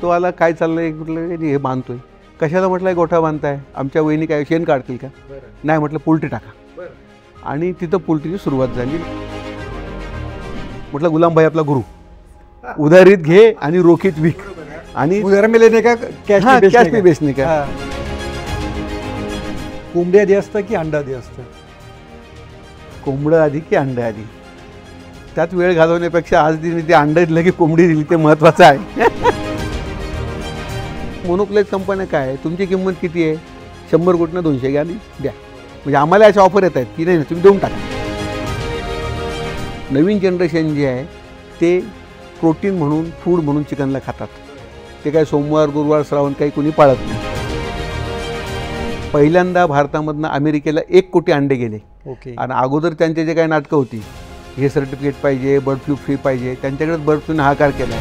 तो आला, काय चाललंय, कुठलं हे बांधतोय, कशाला म्हटलं गोठा बांधताय, आमच्या वहिनी काय शेण काढतील का? नाही म्हटलं पोल्ट्री टाका. आणि तिथं पोल्ट्रीची सुरुवात झाली. म्हटलं गुलाम भाई आपला गुरु, उधारीत घे आणि रोखीत विक. आणि उधार मिळेल का, कॅश पे बेचणे का? कोंबडी आधी असतं की अंडा आधी असतं? कोंबडं आधी की अंडं आधी? त्यात वेळ घालवण्यापेक्षा आज दिली ते अंडं दिलं की कोंबडी दिली ते महत्त्वाचं आहे. मोनोप्लेक्स कंपन्या काय आहे, तुमची किंमत किती आहे, 100 कोटीनं 200 घ्या आणि द्या. म्हणजे आम्हाला अशा ऑफर येत आहेत की नाही तुम्ही देऊन टाका. नवीन जनरेशन जे आहे ते प्रोटीन म्हणून, फूड म्हणून चिकनला खातात. ते काय सोमवार गुरुवार श्रावण काही कोणी पाळत नाही. पहिल्यांदा भारतामधनं अमेरिकेला 1 कोटी अंडे गेले. ओके. आणि अगोदर त्यांचे जे काही नाटकं होती, हे सर्टिफिकेट पाहिजे, बर्ड फ्लू फ्री पाहिजे, त्यांच्याकडे बर्ड फ्लूने हाकार केला.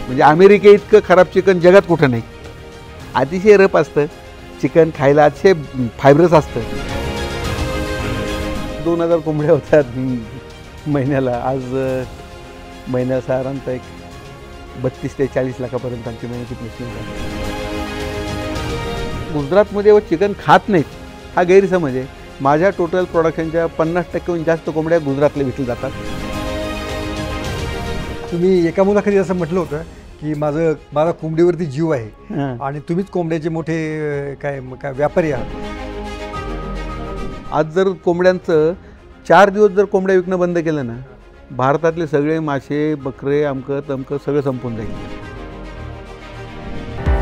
म्हणजे अमेरिके इतकं खराब चिकन जगात कुठं नाही. अतिशय रफ असतं चिकन खायला, अतिशय फायब्रस असतं. 2000 कोंबड्या होतात महिन्याला. आज महिन्याला साधारणतः एक 32 ते 40 लाखापर्यंत आमची महिन्याची मिशन झाली. गुजरातमध्ये व चिकन खात नाहीत हा गैरसमज आहे. माझ्या टोटल प्रोडक्शनच्या 50%हून जास्त कोंबड्या गुजरातला विकल्या जातात. तुम्ही एका मुलाखतीत असं म्हटलं होतं की माझा कोंबडीवरती जीव आहे आणि तुम्हीच कोंबड्याचे मोठे काय व्यापारी आहात. आज जर कोंबड्यांचं 4 दिवस जर कोंबड्या विकणं बंद केलं ना, भारतातले सगळे मासे, बकरे, अमकं तमकं सगळं संपून जाईल.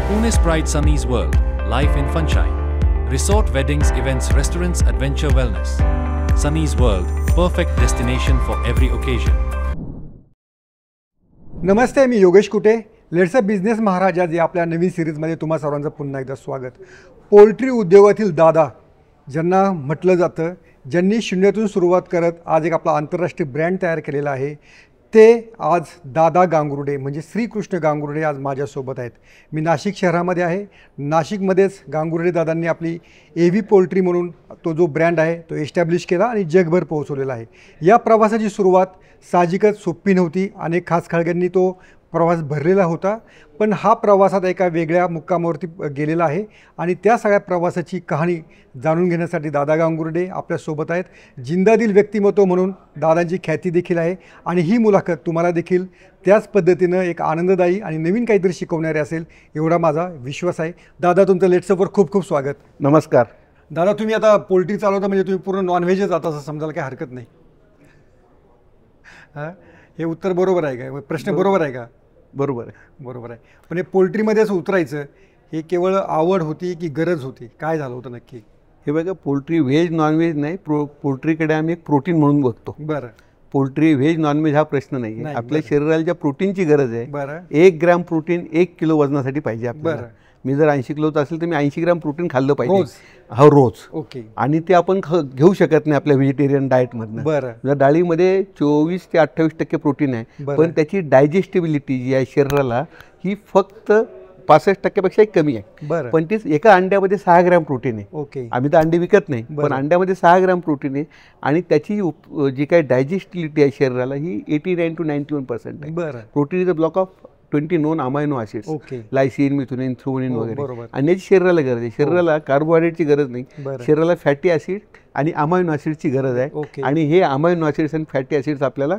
Pune's Pride Sunny's World, Life in Funshine. Resort, weddings, events, restaurants, adventure, wellness. Sunny's World, perfect destination for every occasion. Namaste, me Yogesh Kute. Let's a business Maharaj या आपल्या नवीन सिरीजमध्ये तुम्हा सर्वांचं पुन्हा एकदा स्वागत. पोल्ट्री उद्योगातील दादा ज्यांना म्हटलं जातं, ज्यांनी शून्यातून सुरुवात करत आज एक आपला आंतरराष्ट्रीय ब्रँड तयार केलेला आहे, ते आज दादा गांगुर्डे म्हणजे श्रीकृष्ण गांगुर्डे आज माझ्यासोबत आहेत. मी नाशिक शहरामध्ये आहे. नाशिकमध्येच गांगुर्डे दादांनी आपली एव्ही पोल्ट्री म्हणून तो जो ब्रँड आहे तो एस्टॅब्लिश केला आणि जगभर पोहोचवलेला आहे. या प्रवासाची सुरुवात साहजिकच सोपी नव्हती. अनेक खाचखळग्यांनी तो प्रवास भरलेला होता, पण हा प्रवासात एका वेगळ्या मुक्कामावरती गेलेला आहे. आणि त्या सगळ्या प्रवासाची कहाणी जाणून घेण्यासाठी दादा गांगुर्डे आपल्यासोबत आहेत. जिंदादिल व्यक्तिमत्व म्हणून दादांची ख्याती देखील आहे. आणि ही मुलाखत तुम्हाला देखील त्याच पद्धतीनं एक आनंददायी आणि नवीन काहीतरी शिकवणारे असेल एवढा माझा विश्वास आहे. दादा, तुमचं लेट्सअपवर खूप खूप स्वागत. नमस्कार. दादा, तुम्ही आता पोल्ट्री चालवता म्हणजे तुम्ही पूर्ण नॉनव्हेजच जाता असं समजायला काही हरकत नाही. हां, हे उत्तर बरोबर आहे का? प्रश्न बरोबर आहे का? बरोबर आहे. बरोबर आहे. पण हे पोल्ट्रीमध्येच उतरायचं हे केवळ आवड होती की गरज होती? काय झालं होतं नक्की? हे बघा, पोल्ट्री व्हेज नॉनव्हेज नाही, पोल्ट्रीकडे आम्ही एक प्रोटीन म्हणून बघतो. बरं. पोल्ट्री व्हेज नॉनव्हेज हा प्रश्न नाही आहे. आपल्या शरीराला ज्या प्रोटीनची गरज आहे, बरं, 1 ग्रॅम प्रोटीन 1 किलो वजनासाठी पाहिजे आपल्याला. बरं. मी जर 80 किलोचं असेल तर मी 80 ग्रॅम प्रोटीन खाल्लं पाहिजे रोज. हो, रोज. ओके. आणि ते आपण घेऊ शकत नाही आपल्या व्हेजिटेरियन डाएटमधनं. बरं. जर डाळीमध्ये 24 ते 28% प्रोटीन आहे, पण त्याची डायजेस्टिबिलिटी जी आहे शरीराला ही फक्त 65% पेक्षा कमी आहे. बरं. पण तीच एका अंड्यामध्ये 6 ग्रॅम प्रोटीन आहे. ओके. आम्ही तर अंडे विकत नाही, पण अंड्यामध्ये 6 ग्रॅम प्रोटीन आहे. आणि त्याची जी काही डायजेस्टिबिलिटी आहे शरीराला ही 89 to 91% आहे. बरं. Protein is a block of 20 non amino acids. Okay. Lysine, मिथुनिन, threonine वगैरे. बरोबर. आणि याची शरीराला गरज आहे. शरीराला कार्बोहायड्रेटची गरज नाही, शरीराला फॅटी ॲसिड आणि अमायनो ॲसिडची गरज आहे. ओके. आणि हे अमायनो ॲसिड्स आणि फॅटी ॲसिड्स आपल्याला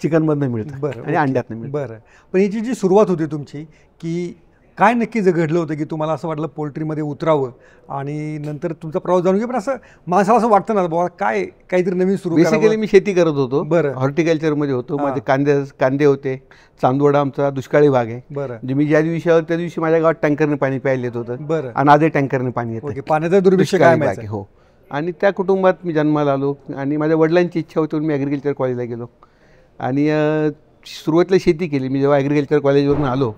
चिकनमधनं मिळतात आणि अंड्यातनं मिळतात. बरं. पण याची जी सुरुवात होती तुमची, की काय नक्की घडलं होतं की तुम्हाला असं वाटलं पोल्ट्रीमध्ये उतरावं आणि नंतर तुमचा प्रवास जाणून घ्या? पण असं माणसाला असं वाटतं ना, बाबा काहीतरी नवीन सुरू करावं. बेसिकली मी शेती करत होतो. बरं. हॉर्टिकल्चरमध्ये होतो. माझे कांदे होते. चांदवडा आमचा दुष्काळी भाग आहे. बरं. म्हणजे मी ज्या दिवशी आलो त्या दिवशी माझ्या गावात टँकरने पाणी प्यायला येत होतं. बरं. आणि आजही टँकरने पाणी येतं. पाण्याचा दुर्भिक्ष काय माहिती? हो. आणि त्या कुटुंबात मी जन्माला आलो आणि माझ्या वडिलांची इच्छा होती मी ॲग्रिकल्चर कॉलेजला गेलो आणि सुरुवातीला शेती केली. मी जेव्हा ॲग्रिकल्चर कॉलेजवरून आलो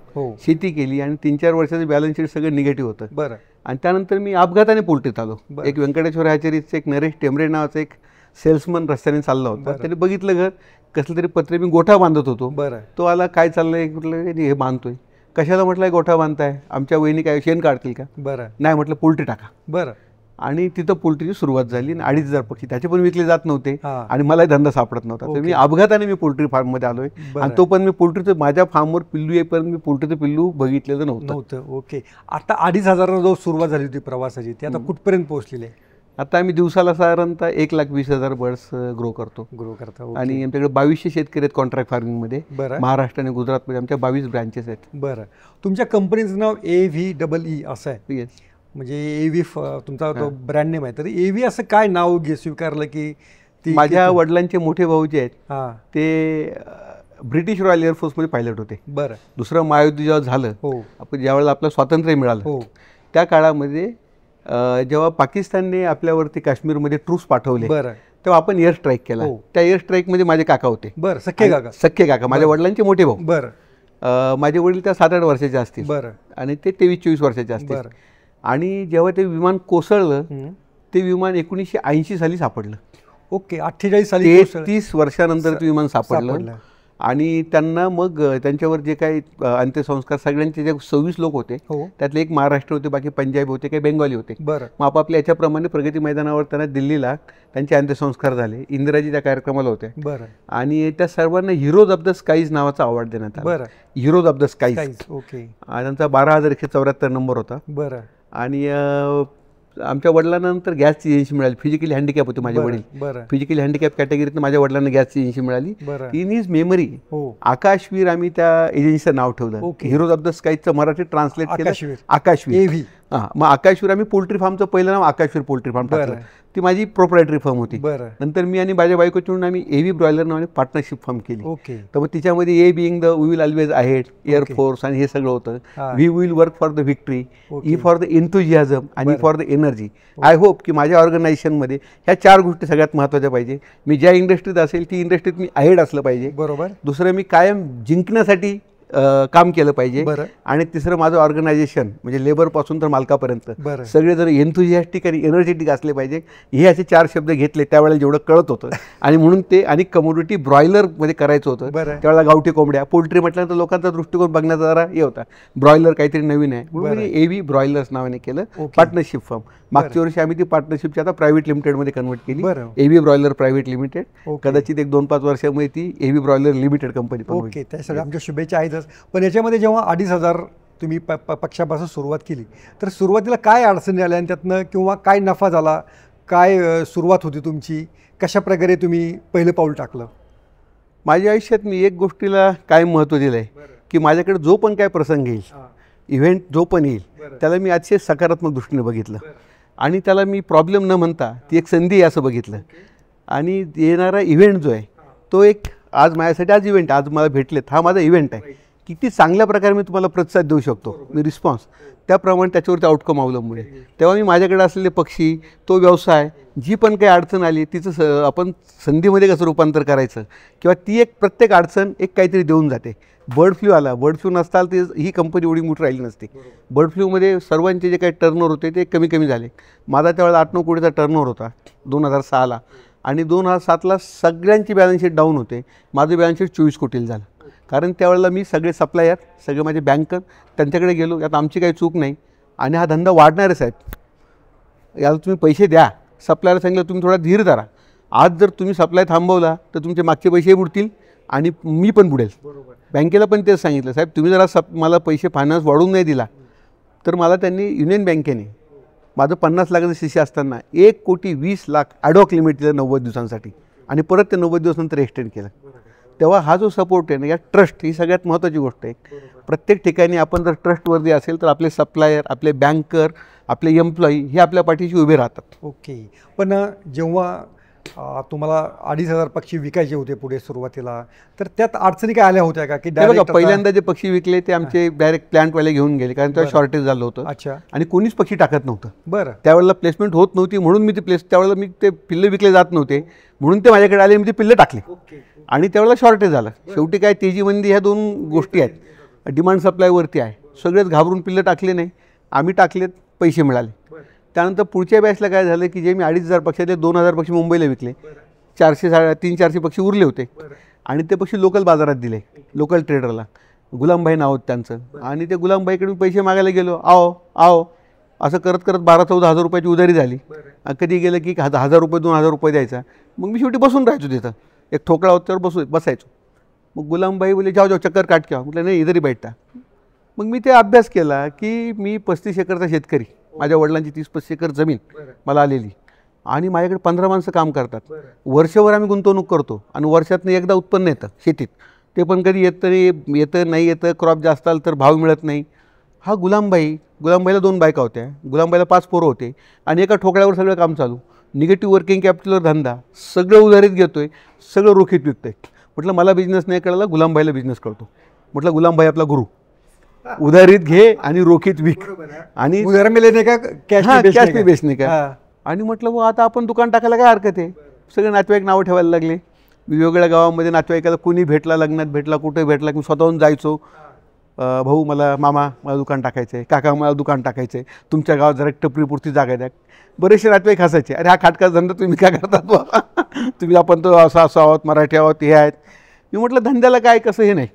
शेती केली आणि 3-4 वर्षाचं बॅलन्स शीट सगळं निगेटिव्ह होतं. बरं. आणि त्यानंतर मी अपघाताने पोल्ट्रीत आलो. एक व्यंकटेश्वर हॅचरीचं एक नरेश टेंबरे नावाचा एक सेल्समन रस्त्याने चालला होता. त्याने बघितलं घर कसलं तरी पत्रे, मी गोठा बांधत होतो. बरं. तो आला, काय चाललंय, कुठलं हे बांधतोय, कशाला म्हटलं गोठा बांधताय, आमच्या वहिनी काय शेण काढतील का? बरं. नाही म्हटलं पोल्ट्री टाका. बरं. आणि तिथं पोल्ट्रीची सुरुवात झाली आणि 2,500 पक्षी त्याचे पण विकले जात नव्हते हां. आणि मलाही धंदा सापडत नव्हता. तर मी अपघाताने मी पोल्ट्री फार्ममध्ये आलोय आणि तो पण मी पोल्ट्रीचं माझ्या फार्मवर पिल्लू येईपर्यंत मी पोल्ट्रीचं पिल्लू बघितलेलं नव्हतं. ओके. आता 2,500 जो सुरुवात झाली होती प्रवासाची ती आता कुठपर्यंत पोहोचलेली आहे? आता आम्ही दिवसाला साधारणतः 1,20,000 बर्ड्स ग्रो करतो आणि आमच्याकडे 2200 शेतकरी आहेत कॉन्ट्रॅक्ट फार्मिंगमध्ये. महाराष्ट्र आणि गुजरातमध्ये आमच्या 22 ब्रँचेस आहेत. बरं. तुमच्या कंपनीचं नाव AVEE असं आहे? येस. म्हणजे AV तुमचा तो ब्रँड नेम आहे. तर AV असं काय नाव स्वीकारलं की ती? माझ्या वडिलांचे मोठे भाऊ जे आहेत हां ते ब्रिटिश रॉयल एअरफोर्समध्ये पायलट होते. बरं. दुसरं महायुद्ध जेव्हा झालं, आपण ज्यावेळेला आपलं स्वातंत्र्य मिळालं त्या काळामध्ये जेव्हा पाकिस्तानने आपल्यावरती काश्मीरमध्ये ट्रूप्स पाठवले तेव्हा आपण एअर स्ट्राईक केला. त्या एअर स्ट्राईकमध्ये माझे काका होते. बरं. सख्खे काका माझ्या वडिलांचे मोठे भाऊ. बरं. माझे वडील त्या 7-8 वर्षाचे असतील. बरं. आणि ते 23-24 वर्षाचे असतील. आणि जेव्हा ते विमान कोसळलं ते विमान 1980 साली सापडलं. ओके. 48 साली 30 वर्षानंतर ते विमान सापडलं. आणि त्यांना मग त्यांच्यावर जे काही अंत्यसंस्कार सगळ्यांचे जे 26 लोक होते त्यातले एक महाराष्ट्र होते, बाकी पंजाबी होते, काही बेंगॉली होते. मग आपापल्या याच्याप्रमाणे प्रगती मैदानावर त्यांना दिल्लीला त्यांचे अंत्यसंस्कार झाले. इंदिराजी त्या कार्यक्रमाला होत्या आणि त्या सर्वांना हिरोज ऑफ द स्काईज नावाचा अवॉर्ड देण्यात आला. Heroes of the skies. Okay. त्यांचा 12,174 नंबर होता. बरं. आणि आमच्या वडिलांनंतर गॅसची एजन्सी मिळाली. फिजिकली हँडिकॅप होते माझे वडील. फिजिकली हँडिकॅप कॅटेगरीतनं माझ्या वडिलांना गॅसची एजन्सी मिळाली. इन हिज मेमरी आकाशवीर आम्ही त्या एजन्सीचं नाव ठेवलं. हिरोज ऑफ द स्काईचं मराठी ट्रान्सलेट केलं आकाशवीर. हां. मग आकाशवीर आम्ही पोल्ट्री फार्मचं पहिलं नाव आकाशवीर पोल्ट्री फार्म टाकलं. ती माझी प्रोप्रायटरी फर्म होती. नंतर मी आणि माझ्या बायको मिळून आम्ही AV ब्रॉयलर नावाने पार्टनरशिप फर्म केली. तर मग तिच्यामध्ये A being the we will always ahead air force आणि हे सगळं होतं. We will work for the victory, E for the enthusiasm आणि for the energy. I hope की माझ्या ऑर्गनायझेशनमध्ये ह्या 4 गोष्टी सगळ्यात महत्त्वाच्या पाहिजे. मी ज्या इंडस्ट्रीत असेल ती इंडस्ट्रीत मी अहेड असलं पाहिजे. दुसरं मी कायम जिंकण्यासाठी काम केलं पाहिजे. आणि तिसरं माझं ऑर्गनायझेशन म्हणजे लेबरपासून तर मालकापर्यंत सगळेजण एन्थुजियास्टिक आणि एनर्जेटिक असले पाहिजे. हे असे 4 शब्द घेतले त्यावेळेला जेवढं कळत होतं. आणि म्हणून ते आणि कमोडिटी ब्रॉयलरमध्ये करायचं होतं. त्यावेळेला गावठी कोंबड्या पोल्ट्री म्हटल्यानंतर लोकांचा दृष्टिकोन बघण्याचा जरा हे होता. ब्रॉयलर काहीतरी नवीन आहे म्हणून मी AV ब्रॉयलर्स नावाने केलं पार्टनरशिप फर्म. मागच्या वर्षी आम्ही ती पार्टनरशिपची आता प्रायव्हेट लिमिटेडमध्ये कन्वर्ट केली. AV broiler private limited. कदाचित 1-2-5 वर्षामध्ये ती AV broiler limited company. Okay. त्या सगळ्या आमच्या शुभेच्छा आहेतच. पण याच्यामध्ये जेव्हा 2,500 तुम्ही पक्षापासून सुरुवात केली तर सुरुवातीला काय अडचणी आल्या आणि त्यातनं किंवा काय नफा झाला, काय सुरुवात होती तुमची, कशा प्रकारे तुम्ही पहिलं पाऊल टाकलं? माझ्या आयुष्यात मी एक गोष्टीला काय महत्त्व दिलं आहे की माझ्याकडे जो पण काय प्रसंग येईल, इव्हेंट जो पण येईल त्याला मी अतिशय सकारात्मक दृष्टीने बघितलं आणि त्याला मी प्रॉब्लेम न म्हणता ती एक संधी असं बघितलं. आणि येणारा इव्हेंट जो आहे तो एक आज माझ्यासाठी आज इव्हेंट आज मला भेटलेत हा माझा इव्हेंट आहे. किती चांगल्या प्रकारे मी तुम्हाला प्रतिसाद देऊ शकतो, मी रिस्पॉन्स त्याप्रमाणे त्याच्यावरती आउटकम अवलंबून आहे. तेव्हा मी माझ्याकडे असलेले पक्षी, तो व्यवसाय, जी पण काही अडचण आली तिचं आपण संधीमध्ये कसं रूपांतर करायचं किंवा ती एक प्रत्येक अडचण एक काहीतरी देऊन जाते. बर्ड फ्लू आला, बर्ड फ्लू नसताल ते ही कंपनी एवढी मोठी राहिली नसते. बर्ड फ्लूमध्ये सर्वांचे जे काही टर्नओव्हर होते ते कमी कमी झाले. माझा त्यावेळेला 8-9 कोटीचा टर्नओव्हर होता 2006ला आणि 2007ला सगळ्यांची बॅलन्स शीट डाऊन होते. माझं बॅलन्स शीट 24 कोटीला झालं. कारण त्यावेळेला मी सगळे सप्लायर, सगळे माझे बँकर त्यांच्याकडे गेलो, यात आमची काही चूक नाही आणि हा धंदा वाढणार आहे साहेब, याला तुम्ही पैसे द्या. सप्लायर सांगितलं तुम्ही थोडा धीर धरा, आज जर तुम्ही सप्लाय थांबवला तर तुमचे मागचे पैसे बुडतील आणि मी पण बुडेल. बँकेला पण तेच सांगितलं, साहेब तुम्ही जरा मला पैसे फायनान्स वाढवून नाही दिला तर मला त्यांनी युनियन बँकेने माझं 50 लाखाचं शिष्य असताना 1,20,00,000 ॲडॉक लिमिट दिलं 90 दिवसांसाठी आणि परत ते 90 दिवसानंतर एक्सटेंड केलं. तेव्हा हा जो सपोर्ट आहे ना, या ट्रस्ट ही सगळ्यात महत्त्वाची गोष्ट आहे. प्रत्येक ठिकाणी आपण जर ट्रस्टवर्दी असेल तर आपले सप्लायर, आपले बँकर, आपले एम्प्लॉई हे आपल्या पाठीशी उभे राहतात. ओके. पण जेव्हा तुम्हाला 2,500 पक्षी विकायचे होते पुढे सुरुवातीला, तर त्यात अडचणी काय आल्या होत्या का? की पहिल्यांदा जे पक्षी विकले ते आमचे डायरेक्ट प्लांटवाले घेऊन गेले, कारण तेव्हा शॉर्टेज झालं होतं. अच्छा. आणि कोणीच पक्षी टाकत नव्हतं. बरं. त्यावेळेला प्लेसमेंट होत नव्हती म्हणून मी ते त्यावेळेला मी ते पिल्ले विकले जात नव्हते म्हणून ते माझ्याकडे आले, मी ते पिल्ले टाकले आणि त्यावेळेला शॉर्टेज झालं. शेवटी काय तेजीमंदी ह्या 2 गोष्टी आहेत, डिमांड सप्लायवरती आहे. सगळेच घाबरून पिल्ले टाकले नाही, आम्ही टाकलेत, पैसे मिळाले. त्यानंतर पुढच्या बॅचला काय झालं की जे मी 2,500 पक्षातले 2,000 पक्षी मुंबईला विकले, 300-400 पक्षी उरले होते आणि ते पक्षी लोकल बाजारात दिले, लोकल ट्रेडरला. गुलामभाई नाव होतं त्यांचं. आणि ते गुलामभाईकडून पैसे मागायला गेलो, आओ आओ असं करत करत 12-14 हजार रुपयाची उधारी झाली. कधी गेलं की 1000 रुपये 2000 रुपये द्यायचा. मग मी शेवटी बसून राहायचो तिथं, एक ठोकळा होत्यावर बसायचो. मग गुलामभाई बोले जाओ जाओ चक्कर काट क्या. म्हटलं नाही इधर ही बैठता. मग मी ते अभ्यास केला की मी 35 एकरचा शेतकरी, माझ्या वडिलांची 30-35 एकर जमीन मला आलेली आणि माझ्याकडे 15 माणसं काम करतात. वर्षभर आम्ही गुंतवणूक करतो आणि वर्षातनं एकदा उत्पन्न येतं शेतीत, ते पण कधी येतं नाही येतं, क्रॉप जास्त आलं तर भाव मिळत नाही. हा गुलामभाईला 2 बायका होत्या, गुलामभाईला 5 पोरं होते आणि एका ठोकळ्यावर सगळं काम चालू. निगेटिव्ह वर्किंग कॅपिटलवर धंदा, सगळं उधारीत घेतोय, सगळं रोखीत विकतोय. म्हटलं मला बिझनेस नाही कळला, गुलामभाईला बिझनेस कळतो. म्हटलं गुलामभाई आपला गुरु, उधारीत घे आणि रोखीत विक आणि उधार मिळेल का कॅश पे बेस नाही का. आणि म्हटलं मग आता आपण दुकान टाकायला काय हरकत आहे. सगळे नातेवाईक नावं ठेवायला लागले. वेगवेगळ्या गावामध्ये नातेवाईकाला कोणी भेटला, लग्नात भेटला, कुठे भेटला की स्वतःहून जायचो. भाऊ मला दुकान टाकायचं आहे, काका मला दुकान टाकायचं आहे, तुमच्या गावात जरा टपरीपुरती जागा द्या. बरेचसे नातेवाईक हसायचे, अरे हा खाटका धंदा तुम्ही काय करतात तुम्ही, आपण तर असं आहोत, मराठी आहोत, हे आहेत. मी म्हटलं धंद्याला काय कसं हे नाही.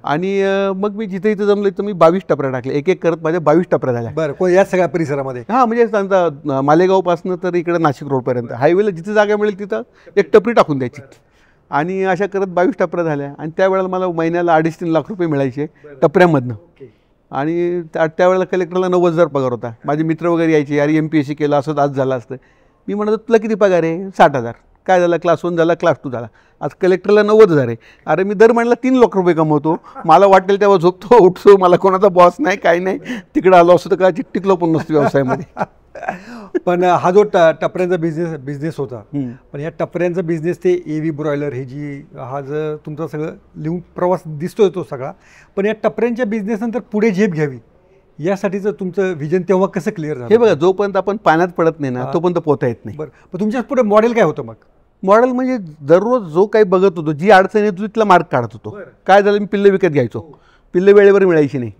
आणि मग मी जिथे इथं जमलं तर मी 22 टपऱ्या टाकले, एक करत माझ्या 22 टपऱ्या झाल्या. बरं, या सगळ्या परिसरामध्ये? हां, म्हणजे मालेगावपासून तर इकडे नाशिक रोडपर्यंत हायवेला जिथे जागा मिळेल तिथं एक टपरी टाकून द्यायची. आणि अशा करत 22 टपऱ्या झाल्या. आणि त्यावेळेला मला महिन्याला 2.5-3 लाख रुपये मिळायचे टपऱ्यामधनं. आणि त्यावेळेला कलेक्टरला 90,000 पगार होता. माझे मित्र वगैरे यायचे, यार MPSC केलं असं आज झालं असतं. मी म्हणत तुला किती पगार आहे? 60,000. काय झालं, क्लास 1 झाला, क्लास 2 झाला, आज कलेक्टरला 90,000 आहे. अरे मी दर महिन्याला 3 लाख रुपये कमवतो, मला वाटेल तेव्हा झोपतो, उठतो, मला कोणाचा बॉस नाही, काही नाही. तिकडे आलो असतो तर काय टिकलो पण नसतो व्यवसायामध्ये. पण हा जो टपऱ्यांचा बिझनेस होता, पण या टपऱ्यांचा बिझनेस ते AV ब्रॉयलर हा जर तुमचा सगळं लिहून प्रवास दिसतोय तो सगळा, पण या टपऱ्यांच्या बिझनेस नंतर पुढे झेप घ्यावी यासाठीचं तुमचं विजन तेव्हा कसं क्लिअर झालं? हे बघा, जोपर्यंत आपण पाण्यात पडत नाही ना तोपर्यंत पोहता येत नाही. बरं, पण तुमच्या पुढे मॉडेल काय होतं? मग मॉडेल म्हणजे दररोज जो काही बघत होतो, जी अडचण येत होती तिथला मार्क काढत होतो. काय झालं, मी पिल्लं विकत घ्यायचो, पिल्लं वेळेवर मिळायची नाही.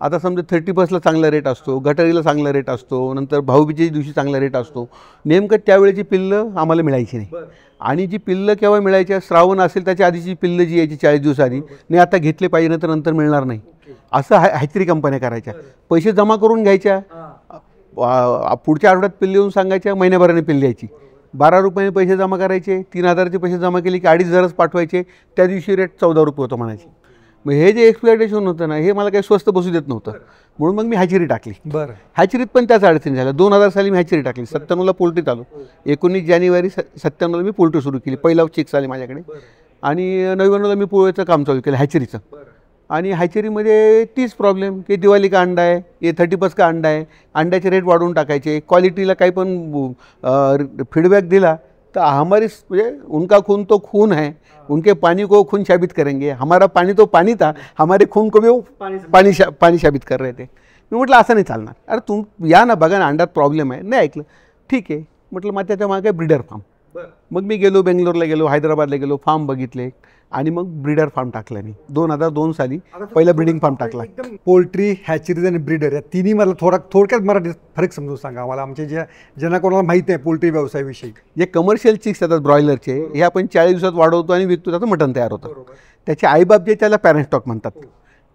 आता समजा 31ला चांगला रेट असतो, गटारीला चांगला रेट असतो, नंतर भाऊबीजेच्या दिवशी चांगला रेट असतो. नेमकं त्यावेळेची पिल्लं आम्हाला मिळायची नाही. आणि जी पिल्लं केव्हा मिळायची, श्रावण असेल त्याच्या आधीची पिल्लं जी यायची 40 दिवस आधी, नाही आता घेतले पाहिजे तर नंतर मिळणार नाही, असं हॅचरी कंपन्या करायच्या. पैसे जमा करून घ्यायच्या, पुढच्या आठवड्यात पिल्ली येऊन सांगायच्या, महिन्याभराने पिल्ली यायची. 12 रुपयाने पैसे जमा करायचे, 3000चे पैसे जमा केले की 2,500 पाठवायचे. त्या दिवशी रेट 14 रुपये होतं म्हणायचे. मग हे जे एक्सप्लॉयटेशन होतं ना, हे मला काही स्वस्त बसू देत नव्हतं. म्हणून मग मी हॅचरी टाकली. बरं, हॅचरीत पण त्याच अडचणी झाल्या. 2000 साली मी हॅचरी टाकली. 97ला पोल्ट्रीत आलो. 19 जानेवारी 97ला मी पोल्ट्री सुरू केली. पहिला चेक आले माझ्याकडे. आणि 99ला मी पोळ्याचं काम चालू केलं हॅचरीचं. आणि हॅचरीमध्ये 30 प्रॉब्लेम की दिवाळी का अंडा आहे, ये 31 का अंडा आहे, अंड्याचे रेट वाढवून टाकायचे, क्वालिटीला काही पण फीडबॅक दिला तर हमारी म्हणजे उनका खून तो खून है, उनके पानी को खून साबित करेंगे, हमारा पानी तो पानी था, हमारे खून को भी वो पानी साबित कर रहे थे. मी म्हटलं असं नाही चालणार. अरे तुम या ना, बघा ना अंड्यात प्रॉब्लेम आहे. नाही ऐकलं. ठीक आहे म्हटलं, मग त्याच्या मागे ब्रीडर फार्म. मग मी गेलो, बेंगलोरला गेलो, हैदराबादला गेलो, फार्म बघितले आणि मग ब्रीडर फार्म टाकला. मी 2002 साली पहिला ब्रीडिंग फार्म टाकला. पोल्ट्री, हॅचरीज आणि ब्रीडर या तिन्ही मला थोडक्यात मराठीत फरक समजून सांगा आम्हाला, आमच्या ज्यांना कोणाला माहीत नाही पोल्ट्री व्यवसायाविषयी. जे कमर्शियल चिक्स येतात ब्रॉयलरचे, हे आपण 40 दिवसात वाढवतो आणि विकतो, त्याचं मटण तयार होतं. त्याचे आईबाप जे त्याला पॅरेंट स्टॉक म्हणतात,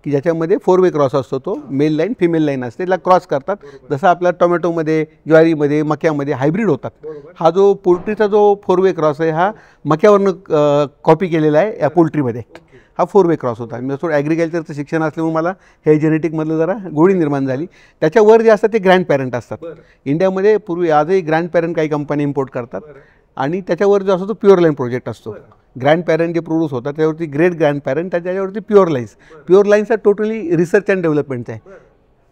की ज्याच्यामध्ये 4 वे क्रॉस असतो. तो मेल लाईन फिमेल लाईन असते, त्याला क्रॉस करतात. जसं आपल्या टोमॅटोमध्ये, ज्वारीमध्ये, मक्यामध्ये हायब्रिड होतात. हा जो पोल्ट्रीचा जो 4 वे क्रॉस आहे, हा मक्यावरनं कॉपी केलेला आहे या पोल्ट्रीमध्ये. हा 4 वे क्रॉस होता. मी थोडं ॲग्रिकल्चरचं शिक्षण असल्यामुळे मला हे जेनेटिकमधलं जरा गोडी निर्माण झाली. त्याच्यावर जे असतात ते ग्रँड पॅरेंट असतात. इंडियामध्ये पूर्वी आजही ग्रँड पॅरेंट काही कंपनी इम्पोर्ट करतात. आणि त्याच्यावर जो असतो तो प्युअर लाईन प्रोजेक्ट असतो. ग्रँड पॅरेंट जे प्रोड्यूस होतात त्याच्यावरती ग्रेट ग्रँड पॅरेंट, त्याच्यावरती प्युअर लाईन्स. प्युअर लाईन्स हा टोटली रिसर्च अँड डेव्हलपमेंटचा आहे.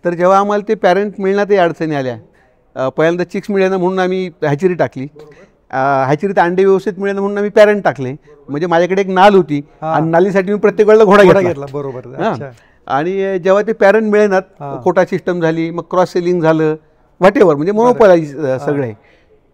तर जेव्हा आम्हाला ते पॅरेंट मिळण्यातही अडचणी आल्या, पहिल्यांदा चिक्स मिळेना म्हणून आम्ही हॅचरी टाकली. हॅचरीत अंडे व्यवस्थित मिळेना म्हणून आम्ही पॅरेंट टाकले. म्हणजे माझ्याकडे एक नाल होती आणि नालीसाठी मी प्रत्येक वेळेला घोडा घेतला. बरोबर. आणि जेव्हा ते पॅरेंट मिळेनात, कोटा सिस्टम झाली, मग क्रॉस सेलिंग झालं, व्हॉटेवर, म्हणजे मोनोपोलाइज सगळे.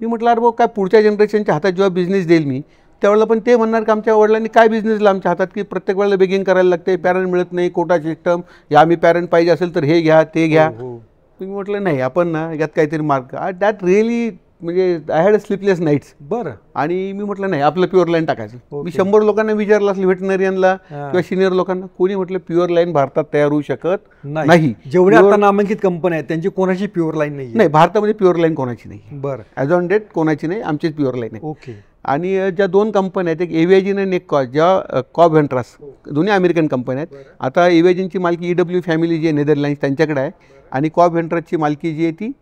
मी म्हटलं अरे भाऊ काय पुढच्या जनरेशनच्या हातात जेव्हा बिझनेस देईल मी, त्यावेळेला पण ते म्हणणार की आमच्या वडिलांनी काय बिझनेस दिला आमच्या हातात, की प्रत्येक वेळेला बेगिंग करायला लागते, पॅरेंट मिळत नाही, कोटा सिस्टम, या आम्ही पॅरेंट पाहिजे असेल तर हे घ्या ते घ्या. मी म्हटलं नाही, आपण ना यात काहीतरी मार्ग. दॅट रिअली म्हणजे आय हॅड स्लीपलेस नाईट्स. बरं. आणि मी म्हटलं नाही, आपलं प्युअर लाईन टाकायचं. Okay. मी 100 लोकांना विचारलं असलं, व्हेटनरियनला किंवा सिनियर लोकांना, कोणी म्हटलं प्युअर लाईन भारतात तयार होऊ शकत नाही. जेवढे आता नामांकित कंपन्या आहेत त्यांची कोणाची प्युअर लाईन नाही. भारतामध्ये प्युअर लाईन कोणाची नाही. बरं. ॲज ऑन डेट कोणाची नाही, आमचीच प्युअर लाईन आहे. ओके. आणि ज्या 2 कंपन्या आहेत, एक एव्हिएजिन आणि एक ज्या कॉब व्हेंट्रास, दोन्ही अमेरिकन कंपन्या आहेत. आता एव्हिएजिनची मालकी EW फॅमिली जी आहे नेदरलँड्स त्यांच्याकडे आहे, आणि कॉब व्हेंट्रासची मालकी जी आहे ती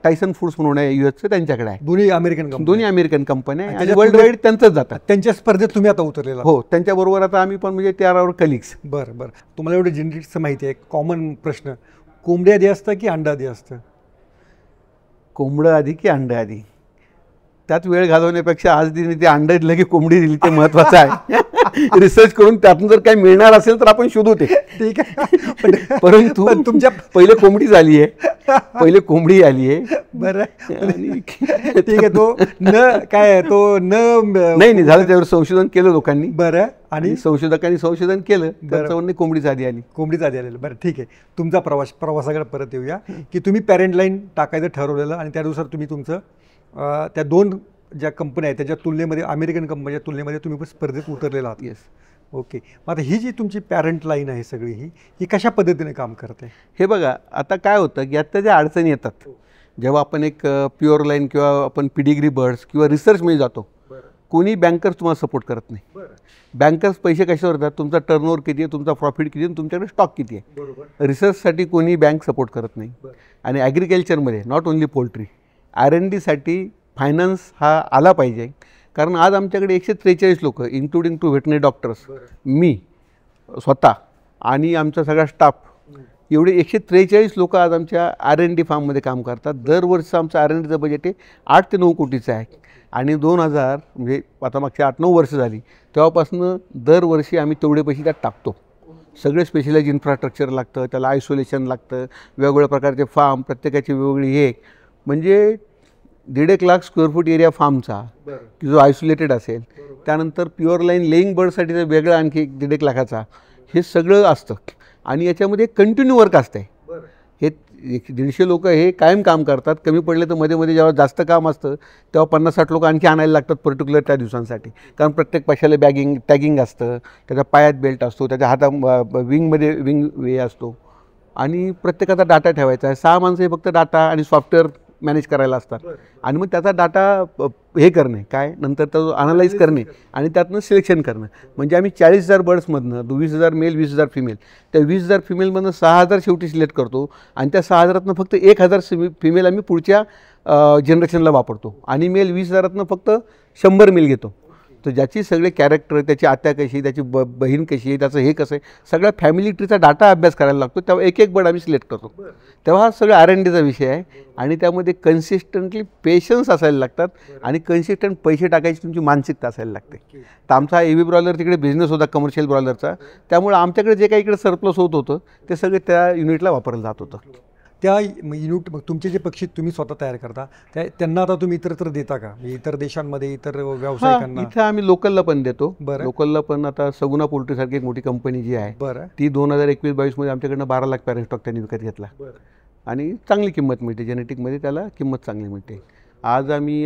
टायसन फूड्स म्हणून आहे US त्यांच्याकडे आहे. दोन्ही अमेरिकन कंपन्या आणि वर्ल्ड वाईड त्यांचंच जातात. त्यांच्या स्पर्धेत तुम्ही आता उतरलेला. हो, त्यांच्याबरोबर आता आम्ही पण म्हणजे त्यावर कलिग्स. बरं बरं. तुम्हाला एवढं जेनेटिक्सचं माहिती आहे, कॉमन प्रश्न, कोंबडी आधी असतं की अंडा आधी असतं? कोंबडं आधी की अंडं आधी, त्यात वेळ घालवण्यापेक्षा आज दिली ते अंडं दिलं की कोंबडी दिली ते महत्त्वाचं आहे. रिसर्च करून त्यातून जर काही मिळणार असेल तर आपण शोधू ते. ठीक आहे. परंतु तुमच्या पहिले कोंबडी झाली आहे, पहिले कोंबडी आली आहे. बरं. ठीक आहे. तो नाही झालं, त्यावर संशोधन केलं लोकांनी. बरं. आणि संशोधकांनी संशोधन केलं, त्याच्यावर कोंबडीच आधी आली. बरं, ठीक आहे. तुमचा प्रवासाकडे परत येऊया, की तुम्ही पॅरेंट लाईन टाकायचं ठरवलेलं आणि त्यानुसार तुम्ही तुमचं त्या 2 ज्या कंपन्या आहेत त्याच्या तुलनेमध्ये, अमेरिकन कंपनीच्या तुलनेमध्ये तुम्ही स्पर्धेत उतरलेला आहात. येस. ओके. मग आता ही जी तुमची पॅरेंट लाईन आहे सगळी, ही कशा पद्धतीने काम करते? हे बघा, आता काय होतं की आता ज्या अडचणी येतात जेव्हा आपण एक प्युअर लाईन किंवा आपण पिडिग्री बर्ड्स किंवा रिसर्चमध्ये जातो, कोणी बँकर्स तुम्हाला सपोर्ट करत नाही. बँकर्स पैसे कशावर देतात? तुमचा टर्नओव्हर किती आहे, तुमचा प्रॉफिट किती आहे, तुमच्याकडे स्टॉक किती आहे. रिसर्चसाठी कोणी बँक सपोर्ट करत नाही. आणि ॲग्रिकल्चरमध्ये नॉट ओन्ली पोल्ट्री, R&Dसाठी फायनान्स हा आला पाहिजे. कारण आज आमच्याकडे 143 लोक, इन्क्लुडिंग 2 व्हेटनरी डॉक्टर्स, मी स्वतः आणि आमचा सगळा स्टाफ, एवढे 143 लोक आज आमच्या R&D फार्ममध्ये काम करतात. दरवर्षीचं आमचं R&Dचं बजेट आहे 8 ते 9 कोटीचं आहे. आणि 2000 म्हणजे आता मागच्या 8-9 वर्ष झाली तेव्हापासून दरवर्षी आम्ही तेवढे पैसे त्यात टाकतो. सगळे स्पेशलाइज इन्फ्रास्ट्रक्चर लागतं, त्याला आयसोलेशन लागतं, वेगवेगळ्या प्रकारचे फार्म, प्रत्येकाची वेगवेगळी हे, म्हणजे 1.5 लाख स्क्वेअर फूट एरिया फार्मचा की जो आयसोलेटेड असेल. त्यानंतर प्युअर लाईन लेईंग बर्डसाठी वेगळं आणखी 1.5 लाखाचा, हे सगळं असतं. आणि याच्यामध्ये कंटिन्यू वर्क असतं. हे 150 लोक हे कायम काम करतात. कमी पडले तर मध्ये मध्ये जेव्हा जास्त काम असतं तेव्हा 50-60 लोक आणखी आणायला लागतात पर्टिक्युलर त्या दिवसांसाठी. कारण प्रत्येक पशाला टॅगिंग असतं, त्याच्या पायात बेल्ट असतो, त्याच्या विंगमध्ये विंग वे असतो, आणि प्रत्येकाचा डाटा ठेवायचा आहे. 6 माणसं हे फक्त डाटा आणि सॉफ्टवेअर मॅनेज करायला असतात. आणि मग त्याचा डाटा हे करणे काय, नंतर तो अनालाइज करणे आणि त्यातनं सिलेक्शन करणं. म्हणजे आम्ही 40,000 बर्ड्समधनं 20,000 मेल 20,000 फिमेल, त्या 20,000 फिमेलमधनं 6,000 शेवटी सिलेक्ट करतो. आणि त्या 6,000तनं फक्त 1,000 फिमेल आम्ही पुढच्या जनरेशनला वापरतो. आणि मेल 20,000तनं फक्त 100 मेल घेतो. तर ज्याची सगळे कॅरेक्टर, त्याची आत्या कशी, त्याची बहीण कशी आहे, त्याचं हे कसं आहे, सगळ्या फॅमिली ट्रीचा डाटा अभ्यास करायला लागतो. तेव्हा एक बर्ड आम्ही सिलेक्ट करतो. तेव्हा हा सगळं R&Dचा विषय आहे. आणि त्यामध्ये कन्सिस्टंटली पेशन्स असायला लागतात आणि कन्सिस्टंट पैसे टाकायची तुमची मानसिकता असायला लागते. तर आमचा एव्ही ब्रॉयलर तिकडे बिझनेस होता कमर्शियल ब्रॉयलरचा, त्यामुळे आमच्याकडे जे काही इकडे सरप्लस होत होतं ते सगळे त्या युनिटला वापरलं जात होतं. त्या युनिट तुमचे जे पक्षी तुम्ही स्वतः तयार करता त्यांना आता तुम्ही इतर देता का? इतर देशांमध्ये, इतर व्यावसायिकांना? इथं आम्ही लोकलला पण देतो. बरं. लोकलला पण आता सगुना पोल्ट्रीसारखी एक मोठी कंपनी जी आहे, बरं, ती 2021-22 मध्ये आमच्याकडनं 12 लाख पॅरेंट स्टॉक त्यांनी विकत घेतला. आणि चांगली किंमत मिळते, जेनेटिकमध्ये त्याला किंमत चांगली मिळते. आज आम्ही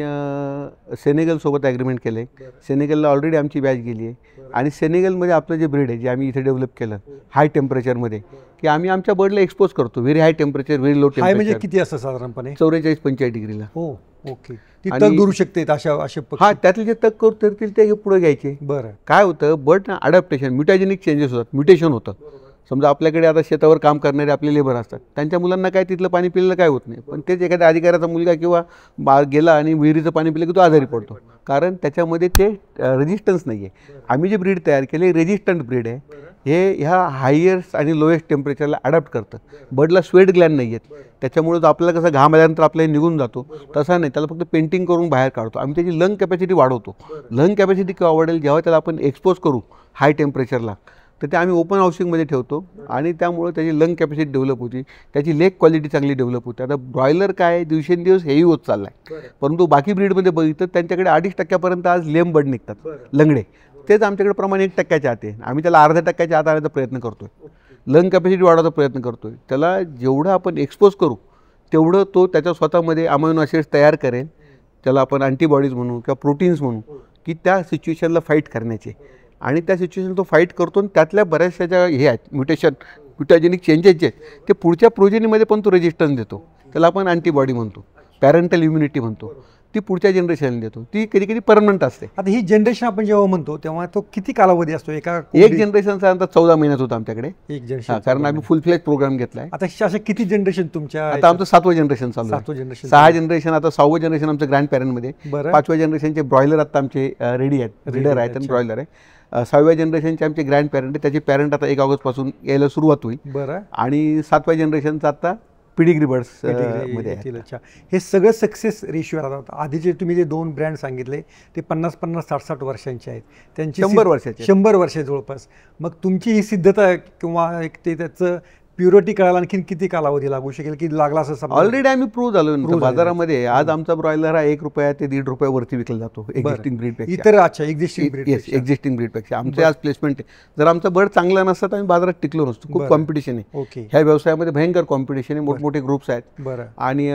सेनेगलसोबत ॲग्रीमेंट केलं आहे. सेनेगलला ऑलरेडी आमची बॅच गेली आहे. आणि सेनेगलमध्ये आपलं जे ब्रीड आहे जे आम्ही इथे डेव्हलप केलं हाय टेम्परेचरमध्ये, की आम्ही आमच्या बर्डला एक्सपोज करतो very high temperature, very low temperature. म्हणजे किती असतं साधारणपणे? 44-45 डिग्रीला. हो, ओके. ती तग दुरू शकते असे? हां, त्यातले जे तग करतील ते पुढे घ्यायचे. बरं. काय होतं, बर्ड अडॅप्टेशन, म्युटॅजेनिक चेंजेस होतात, म्युटेशन होतं. समजा आपल्याकडे आता शेतावर काम करणारे आपले लेबर असतात, त्यांच्या मुलांना काय तिथलं पाणी पिलेलं काय होत नाही, पण तेच एखाद्या अधिकाऱ्याचा मुलगा किंवा गेला आणि विहिरीचं पाणी पिलं की तो आजारी पडतो, कारण त्याच्यामध्ये ते रेजिस्टन्स नाही आहे. आम्ही जे ब्रीड तयार केले रेजिस्टंट ब्रीड आहे. हे ह्या हायेस्ट आणि लोएस्ट टेम्परेचरला अडॅप्ट करतं. बर्डला स्वेट ग्लॅन्ड नाही आहेत, त्याच्यामुळे तो आपल्याला कसं घाम आल्यानंतर आपल्याला निघून जातो तसा नाही, त्याला फक्त पेंटिंग करून बाहेर काढतो. आम्ही त्याची लंग कॅपॅसिटी वाढवतो. लंग कॅपॅसिटी केव्हा वाढेल, जेव्हा त्याला आपण एक्सपोज करू हाय टेम्परेचरला, तर ते आम्ही ओपन हाऊसिंगमध्ये ठेवतो आणि त्यामुळे त्याची लंग कॅपॅसिटी डेव्हलप होती, त्याची लेग क्वालिटी चांगली डेव्हलप होते. आता ब्रॉयलर काय दिवसेंदिवस हेही होत चालला आहे, परंतु बाकी ब्रीडमध्ये बघितलं त्यांच्याकडे 2.5% आज लेम बर्ड निघतात, लंगडे. तेच आमच्याकडे प्रमाण 1% आत आहे. आम्ही त्याला 0.5% आत आणण्याचा प्रयत्न करतो आहे, लंग कॅपॅसिटी वाढवायचा प्रयत्न करतो आहे. त्याला जेवढं आपण एक्सपोज करू तेवढं तो त्याच्या स्वतःमध्ये अमायनो ॲसिड्स तयार करेल त्याला आपण अँटीबॉडीज म्हणू किंवा प्रोटीन्स म्हणू, की त्या सिच्युएशनला फाईट करण्याचे, आणि त्या सिच्युएशन तो फाईट करतो आणि त्यातल्या बऱ्याचशा ज्या हे आहेत म्युटॅजेनिक चेंजेस जे आहेत ते पुढच्या प्रोजेनीमध्ये पण तो रेजिस्टन्स देतो, त्याला आपण अँटीबॉडी म्हणतो, पॅरेंटल इम्युनिटी म्हणतो, ती पुढच्या जनरेशनला देतो, ती कधी कधी परमनंट असते. आता ही जनरेशन आपण जेव्हा म्हणतो तेव्हा तो किती कालावधी असतो? एक जनरेशनचा आता 14 महिन्यात होता आमच्याकडे एक जनरेशन, कारण आम्ही फुल फ्लेज प्रोग्राम घेतलाय. आता अशा किती जनरेशन तुमच्या? आता आमचं 7वं जनरेशन चालू आहे. 7वं जनरेशन, 6 जनरेशन, आता 6वं जनरेशन आमचं ग्रँड पॅरेंटमध्ये. 5व्या जनरेशनचे ब्रॉयलर आता आमचे रेडी आहेत, ब्रीडर आहेत आणि ब्रॉयलर आहे. 6व्या जनरेशनचे आमचे ग्रँड पॅरेंट आहे, त्याचे पॅरेंट आता 1 ऑगस्टपासून यायला सुरुवात होईल. बरं. आणि 7व्या जनरेशनचा आता पिडिग्री बर्ड्स मध्ये आहे. अच्छा, हे सगळं सक्सेस रेशिओ राहतात. आधीचे तुम्ही जे 2 ब्रँड सांगितले ते 50-50, 60-60 वर्षांचे आहेत, त्यांची 100 वर्षाचे, 100 वर्षे जवळपास. मग तुमची ही सिद्धता किंवा एक ते त्याचं प्युरिटी कळायला आणखीन किती कालावधी लागू शकेल की लागला असं? ऑलरेडी आम्ही प्रूव्ह झालो बाजारामध्ये. आज आमचा ब्रॉयलर हा ₹1 ते ₹1.5 वरती विकला जातो एक्झिस्टिंग ब्रीडपेक्षा. इतर अच्छा एक्झिस्टिंग ब्रीडपेक्षा आमचे आज प्लेसमेंट आहे. जर आमचा बर्ड चांगला नसता तर आम्ही बाजारात टिकलो नसतो. खूप कॉम्पिटिशन आहे. ओके. ह्या व्यवसायामध्ये भयंकर कॉम्पिटिशन आहे, मोठमोठे ग्रुप्स आहेत. बरं. आणि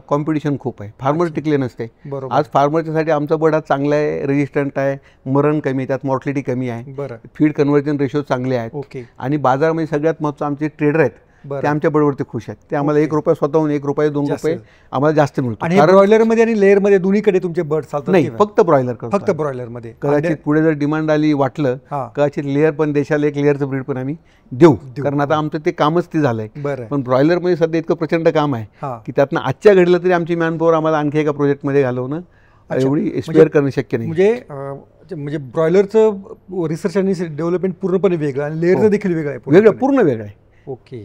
कॉम्पिटिशन खूप आहे, फार्मर टिकले नसते. बरोबर. आज फार्मरच्यासाठी आमचा बर्ड हा चांगला आहे, रेजिस्टंट आहे, मरण कमी, त्यात मॉर्टिलिटी कमी आहे. बरं. फीड कन्व्हर्जन रेशो चांगले आहेत. ओके. आणि बाजारामध्ये सगळ्यात महत्त्वाचं आमचे ट्रेडर आहेत, ते आमच्या बरोबरती खुश आहेत. ते आम्हाला ₹1 स्वतःहून ₹1, ₹2 आम्हाला जास्त मिळतो. आणि ब्रॉयलरमध्ये आणि लेअरमध्ये दोन्हीकडे तुमचे बर्ड चालतात? नाही, फक्त ब्रॉयलर. फक्त ब्रॉयलरमध्ये. कदाचित पुढे जर डिमांड आली, वाटलं कदाचित लेअर पण, देशाला एक लेअरचं ब्रीड पण आम्ही देऊ, कारण आता आमचं ते कामच ते झालंय. पण ब्रॉयलरमध्ये सध्या इतकं प्रचंड काम आहे की त्यातनं आजच्या घडीला तरी आमची मॅनपॉवर आम्हाला आणखी एका प्रोजेक्टमध्ये घालवणं एवढी स्पेअर करणं शक्य नाही. म्हणजे ब्रॉयलरचं रिसर्च आणि डेव्हलपमेंट पूर्णपणे वेगळं आणि लेअरचं देखील वेगळं आहे. पूर्ण वेगळं आहे. ओके.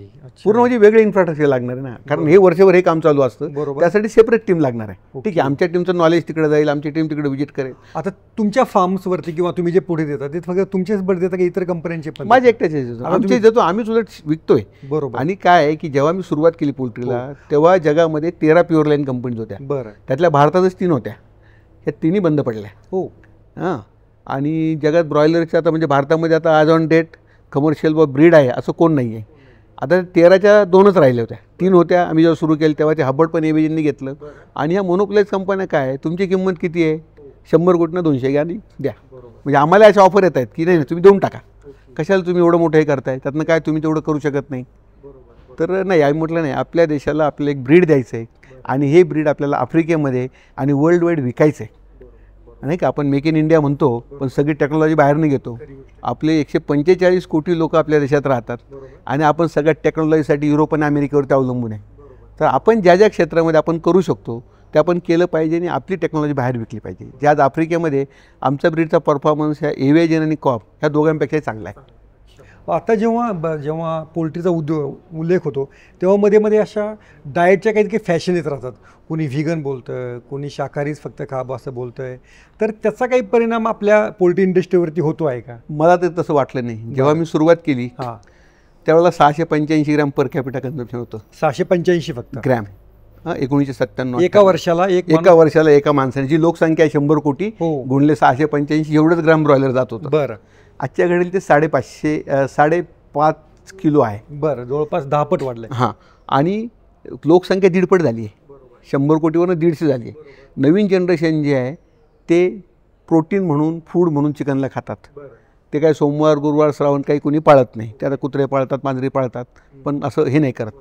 पूर्ण म्हणजे वेगळे इन्फ्रास्ट्रक्चर लागणार आहे ना, कारण हे वर्षभर हे काम चालू असतं. त्यासाठी सेपरेट टीम लागणार आहे. ठीक आहे, आमच्या टीमचं नॉलेज तिकडे जाईल, आमची टीम तिकडे व्हिजिट करेल. आता तुमच्या फार्म्सवरती किंवा तुम्ही जे पुढे देता ते फक्त तुमचेच बर्ड देता की इतर कंपन्यांचे पण? माझे एकट्याचे आमचे देतो, आम्ही सुद्धा विकतोय. बरोबर. आणि काय आहे की जेव्हा मी सुरुवात केली पोल्ट्रीला तेव्हा जगामध्ये 13 प्युअर लाईन कंपनीज होत्या. बरं. त्यातल्या भारतातच 3 होत्या, ह्या 3ही बंद पडल्या. हो. हां. आणि जगात ब्रॉयलरच्या आता म्हणजे भारतामध्ये आता आज ऑन डेट कमर्शियल व ब्रीड आहे असं कोण नाही आहे. आता 13च्या 2च राहिल्या होत्या, 3 होत्या. आम्ही जेव्हा सुरू केलं तेव्हा ते हब्बड पण एबीजींनी घेतलं. आणि ह्या मोनोप्लाइज कंपन्या काय आहे, तुमची किंमत किती आहे, 100 कोटीनं 200 घ्या आणि द्या. म्हणजे आम्हाला अशा ऑफर येत आहेत की नाही तुम्ही देऊन टाका, कशाला तुम्ही एवढं मोठं हे करताय, त्यातनं काय तुम्ही तेवढं करू शकत नाही. तर नाही, आम्ही म्हटलं नाही, आपल्या देशाला आपलं एक ब्रीड द्यायचं आहे आणि हे ब्रीड आपल्याला आफ्रिकेमध्ये आणि वर्ल्ड वाईड विकायचं आहे. नाही का, आपण मेक इन इंडिया म्हणतो पण सगळी टेक्नॉलॉजी बाहेरनं घेतो. आपले 145 कोटी लोक आपल्या देशात राहतात आणि आपण सगळ्या टेक्नॉलॉजीसाठी युरोप आणि अमेरिकेवरती अवलंबून आहे. तर आपण ज्या ज्या क्षेत्रामध्ये आपण करू शकतो ते आपण केलं पाहिजे आणि आपली टेक्नॉलॉजी बाहेर विकली पाहिजे. जे आज आफ्रिकेमध्ये आमच्या ब्रीडचा परफॉर्मन्स ह्या एव्हिएजन आणि कॉप ह्या दोघांपेक्षाही चांगला आहे. आता जेव्हा पोल्ट्रीचा उल्लेख होतो तेव्हा मध्ये मध्ये अशा डाएटच्या काही फॅशन येत राहतात. कोणी व्हिगन बोलतं, कोणी शाकाहारीच फक्त खावं असं बोलतं आहे. तर त्याचा काही परिणाम आपल्या पोल्ट्री इंडस्ट्रीवरती होतो आहे का? मला तर तसं वाटलं नाही. जेव्हा मी सुरुवात केली त्यावेळेला 685 ग्रॅम पर कॅपिटा कन्झम्पशन होतं. 685 फक्त ग्रॅम. 1997 एका वर्षाला एका माणसाने, जी लोकसंख्या 100 कोटी गुणले 685 एवढंच ग्रॅम ब्रॉयलर जात होतं. बरं. आजच्या घडीला ते 5.5 किलो आहे. बरं, जवळपास 10 पट वाढलं. हां. आणि लोकसंख्या 1.5 पट झाली आहे, 100 कोटीवरून 150 झाली आहे. नवीन जनरेशन जे आहे ते प्रोटीन म्हणून, फूड म्हणून चिकनला खातात. ते काय सोमवार, गुरुवार, श्रावण काही कोणी पाळत नाही. ते आता कुत्रे पाळतात, मांजरी पाळतात, पण असं हे नाही करत.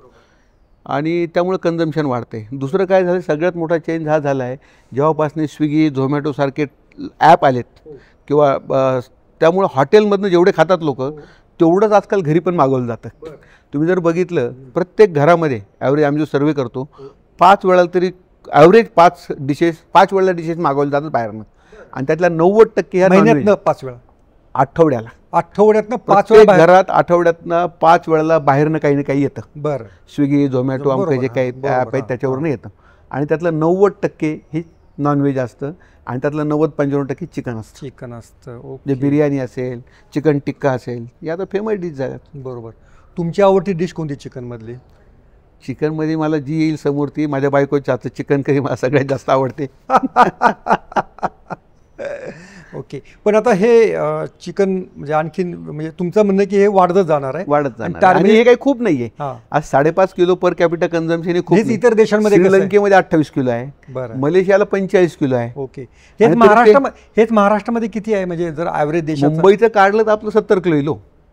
आणि त्यामुळे कन्झम्पशन वाढते. दुसरं काय झालं, सगळ्यात मोठा चेंज हा झाला आहे जेव्हापासून स्विगी, झोमॅटोसारखे ॲप आलेत किंवा त्यामुळं हॉटेलमधनं जेवढे खातात लोक तेवढंच आजकाल घरी पण मागवलं जातं. तुम्ही जर बघितलं प्रत्येक घरामध्ये ॲव्हरेज आम्ही जो सर्वे करतो 5 वेळा तरी ॲव्हरेज 5 वेळेला डिशेस मागवले जातात बाहेरनं. आणि त्यातल्या 90% ह्या महिन्यातनं 5 वेळा, आठवड्यातनं 5 वेळा घरात, आठवड्यातनं 5 वेळेला बाहेरनं काही ना काही येतं. बरं. स्विगी, झोमॅटो आमचे जे काही ॲप आहेत त्याच्यावरून येतं. आणि त्यातलं 90% हे नॉनव्हेज असतं आणि त्यातलं 90-95% चिकन असतं. जे बिर्याणी असेल, चिकन टिक्का असेल, या आता फेमस डिश झाल्यात. बरोबर. तुमची आवडती डिश कोणती चिकनमधली? चिकनमध्ये मला जी येईल समोर ती, माझ्या बायकोच्या हातचं चिकन करी मला सगळ्यात जास्त आवडते. ओके. पण आता हे चिकन म्हणजे आणखीन म्हणजे तुमचं म्हणणं की हे वाढतच जाणार आहे, वाढत जाणार आणि हे काही खूप नाहीये. आज 5.5 किलो पर कॅपिटा कन्झम्पशन हे खूप हेच इतर देशांमध्ये कसं आहे? श्रीलंकेमध्ये 28 किलो आहे, बरं. मलेशियाला 45 किलो आहे. ओके. हेच महाराष्ट्रामध्ये किती आहे म्हणजे जर ॲव्हरेज देशाचं? मुंबईचं काढलं तर आपलं 70 किलो येईल.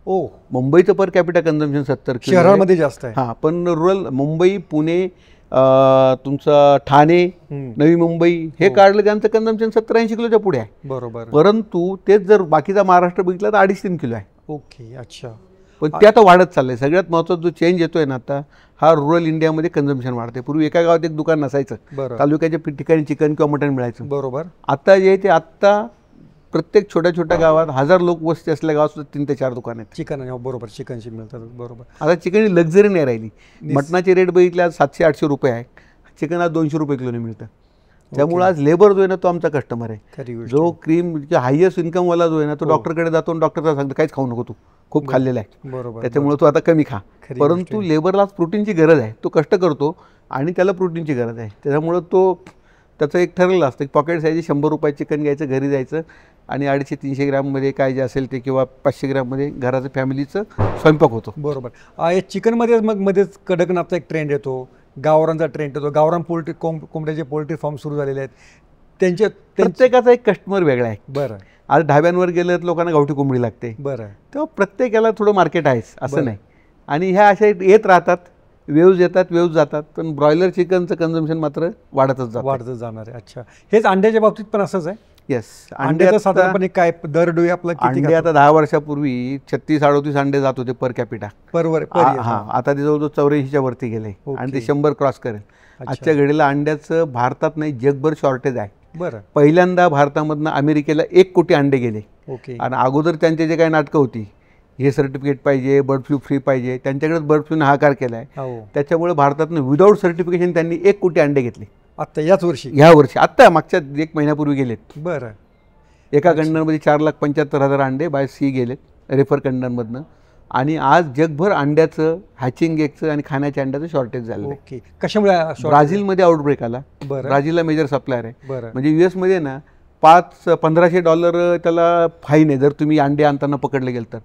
ओ, मुंबईचं पर कॅपिटा कन्झम्पशन 70 किलो आहे. शहरामध्ये जास्त आहे. हां, पण रुरल मुंबई, पुणे, तुमचं ठाणे, नवी मुंबई हे काढलं त्यांचं कन्झम्पशन 70-80 किलोच्या पुढे आहे. बरोबर. परंतु तेच जर बाकीचा महाराष्ट्र बघितला तर 2.5-3 किलो आहे. ओके, अच्छा. पण ते आता वाढत चाललंय. सगळ्यात महत्त्वाचा जो चेंज येतोय ना आता, हा रुरल इंडियामध्ये कन्झम्पशन वाढते. पूर्वी एका गावात एक दुकान नसायचं, तालुक्याच्या ठिकाणी चिकन किंवा मटण मिळायचं. बरोबर. आता जे ते आत्ता प्रत्येक छोट्या छोट्या गावात 1000 लोक वस्ती असलेल्या गावात सुद्धा 3 ते 4 दुकान आहेत. चिकन, बरोबर, चिकनची मिळतात. बरोबर. आता चिकन ही लक्झरी नाही राहिली. मटणाचे रेट बघितले आज 700-800 रुपये आहे, चिकन आज 200 रुपये किलोने मिळतं. त्यामुळे आज लेबर जो आहे ना तो आमचा कस्टमर आहे. जो क्रीम हायएस्ट इन्कमवाला जो आहे ना तो डॉक्टरकडे जातो आणि डॉक्टरचा सांगतो काहीच खाऊ नको, तू खूप खाल्लेला आहे, बरोबर, त्याच्यामुळे तू आता कमी खा. परंतु लेबरला प्रोटीनची गरज आहे, तो कष्ट करतो आणि त्याला प्रोटीनची गरज आहे. त्याच्यामुळं तो त्याचं एक ठरलेलं असतं की पॉकेट साईज 100 रुपये चिकन घ्यायचं, घरी जायचं आणि 250-300 ग्रॅममध्ये काय जे असेल ते किंवा 500 ग्रॅममध्ये घराचं फॅमिलीचं स्वयंपाक होतो. बरोबर. या चिकनमध्ये मग मध्येच कडकनाथचा एक ट्रेंड येतो, गावरांचा ट्रेंड येतो. गावरान पोल्ट्री कोंबड्याचे पोल्ट्री फार्म सुरू झालेले आहेत. त्यांच्या प्रत्येकाचा एक कस्टमर वेगळा आहे. बरं. आज ढाब्यांवर गेलं तर लोकांना गावठी कोंबडी लागते. बरं. तेव्हा प्रत्येकाला थोडं मार्केट आहेच असं नाही. आणि ह्या अशा येत राहतात, वेव्ज येतात, वेव्ज जातात. पण ब्रॉयलर चिकनचं कन्झम्पन मात्र वाढतच जाणार आहे. अच्छा. हेच अंड्याच्या बाबतीत पण असंच आहे? येस. अंड्याचं साधारणपणे काय दर डोळी आपलं किती? अंडे आता 10 वर्षापूर्वी 36-38 अंडे जात होते पर कॅपिटा. हां, आता ते जवळजवळ 84च्या वरती गेले आणि ते 100 क्रॉस करेल. आजच्या घडीला अंड्याचं भारतात नाही जगभर शॉर्टेज आहे. बरं. पहिल्यांदा भारतामधनं अमेरिकेला 1 कोटी अंडे गेले. ओके. आणि अगोदर त्यांचे जे काही नाटकं होती, हे सर्टिफिकेट पाहिजे, बर्ड फ्लू फ्री पाहिजे, त्यांच्याकडेच बर्ड फ्लूने हाकार केला आहे. त्याच्यामुळे भारतातनं विदाऊट सर्टिफिकेशन त्यांनी 1 कोटी अंडे घेतले. आता ह्या वर्षी आत्ता मागच्या 1 महिन्यापूर्वी गेलेत. बरं. एका कंटेनरमध्ये 4,75,000 अंडे बाय सी गेलेत रेफर कंटेनरमधनं. आणि आज जगभर अंड्याचं, हॅचिंग एगचं आणि खाण्याच्या अंड्याचं शॉर्टेज झालं. ओके. कशामुळे? ब्राझीलमध्ये आउटब्रेक आला. ब्राझीलला मेजर सप्लायर आहे. म्हणजे US ना $1500 त्याला फाईन आहे जर तुम्ही अंडे आणताना पकडले गेल तर.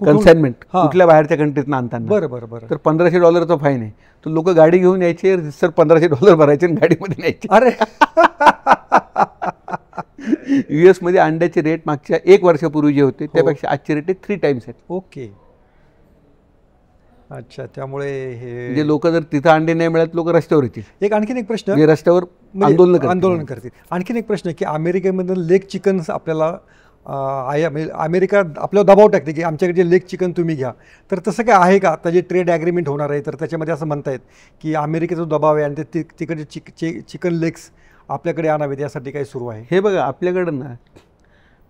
कन्साइनमेंट कुठल्या बाहेरच्या कंट्रीतनं आणताना. बरं. तर $1500 फाईन आहे. तर लोक गाडी घेऊन यायचे, सर $1500 भरायचे आणि गाडीमध्ये न्यायचे. अरे US मध्ये अंड्याचे रेट मागच्या 1 वर्षापूर्वी जे होते त्यापेक्षा आजचे रेट 3 टाइम्स आहेत. ओके. अच्छा. त्यामुळे हे म्हणजे लोक जर तिथं अंडे नाही मिळत लोक रस्त्यावर येतील. आणखीन एक प्रश्न, रस्त्यावर आंदोलन करतील. आणखीन एक प्रश्न की अमेरिकेमधून लेग चिकन आपल्याला अमेरिका आपल्यावर दबाव टाकते की आमच्याकडे जे लेग चिकन तुम्ही घ्या. तर तसं काय आहे का? आता जे ट्रेड ॲग्रीमेंट होणार आहे तर त्याच्यामध्ये असं म्हणतायत की अमेरिकेचा दबाव आहे आणि ते तिकडे चिकन लेग्स आपल्याकडे आणावेत, यासाठी काय सुरू आहे? हे बघा, आपल्याकडं ना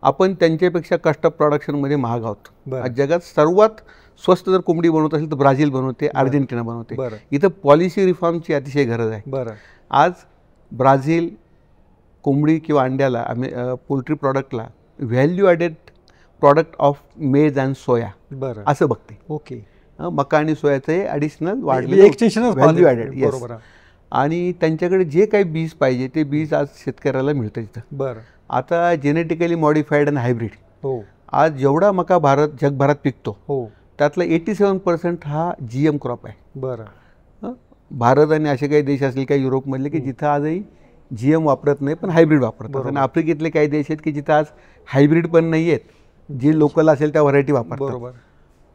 आपण त्यांच्यापेक्षा कस्ट ऑफ प्रोडक्शनमध्ये महाग आहोत. जगात सर्वात स्वस्त जर कोंबडी बनवत असेल तर ब्राझील बनवते, अर्जेंटिना बनवते. इथं पॉलिसी रिफॉर्मची अतिशय गरज आहे. आज ब्राझील कोंबडी किंवा अंड्याला पोल्ट्री प्रॉडक्टला value added product of maize and soya असं बघते. ओके. मका आणि सोयाचं हे ॲडिशनल वाढले व्हॅल्यू ॲडेड. येस. आणि त्यांच्याकडे जे काही बीज पाहिजे ते बीज आज शेतकऱ्याला मिळतं तिथं. आता जेनेटिकली मॉडिफाईड आणि हायब्रिड आज जेवढा मका जगभरात पिकतो त्यातला 87% हा GM क्रॉप आहे. भारत आणि असे काही देश असले काही युरोपमधले की जिथं आजही GM वापरत नाही पण हायब्रिड वापरतात. आणि आफ्रिकेतले काही देश आहेत की जिथं आज हायब्रिड पण नाही आहेत, जे लोकल असेल त्या व्हरायटी वापरतात.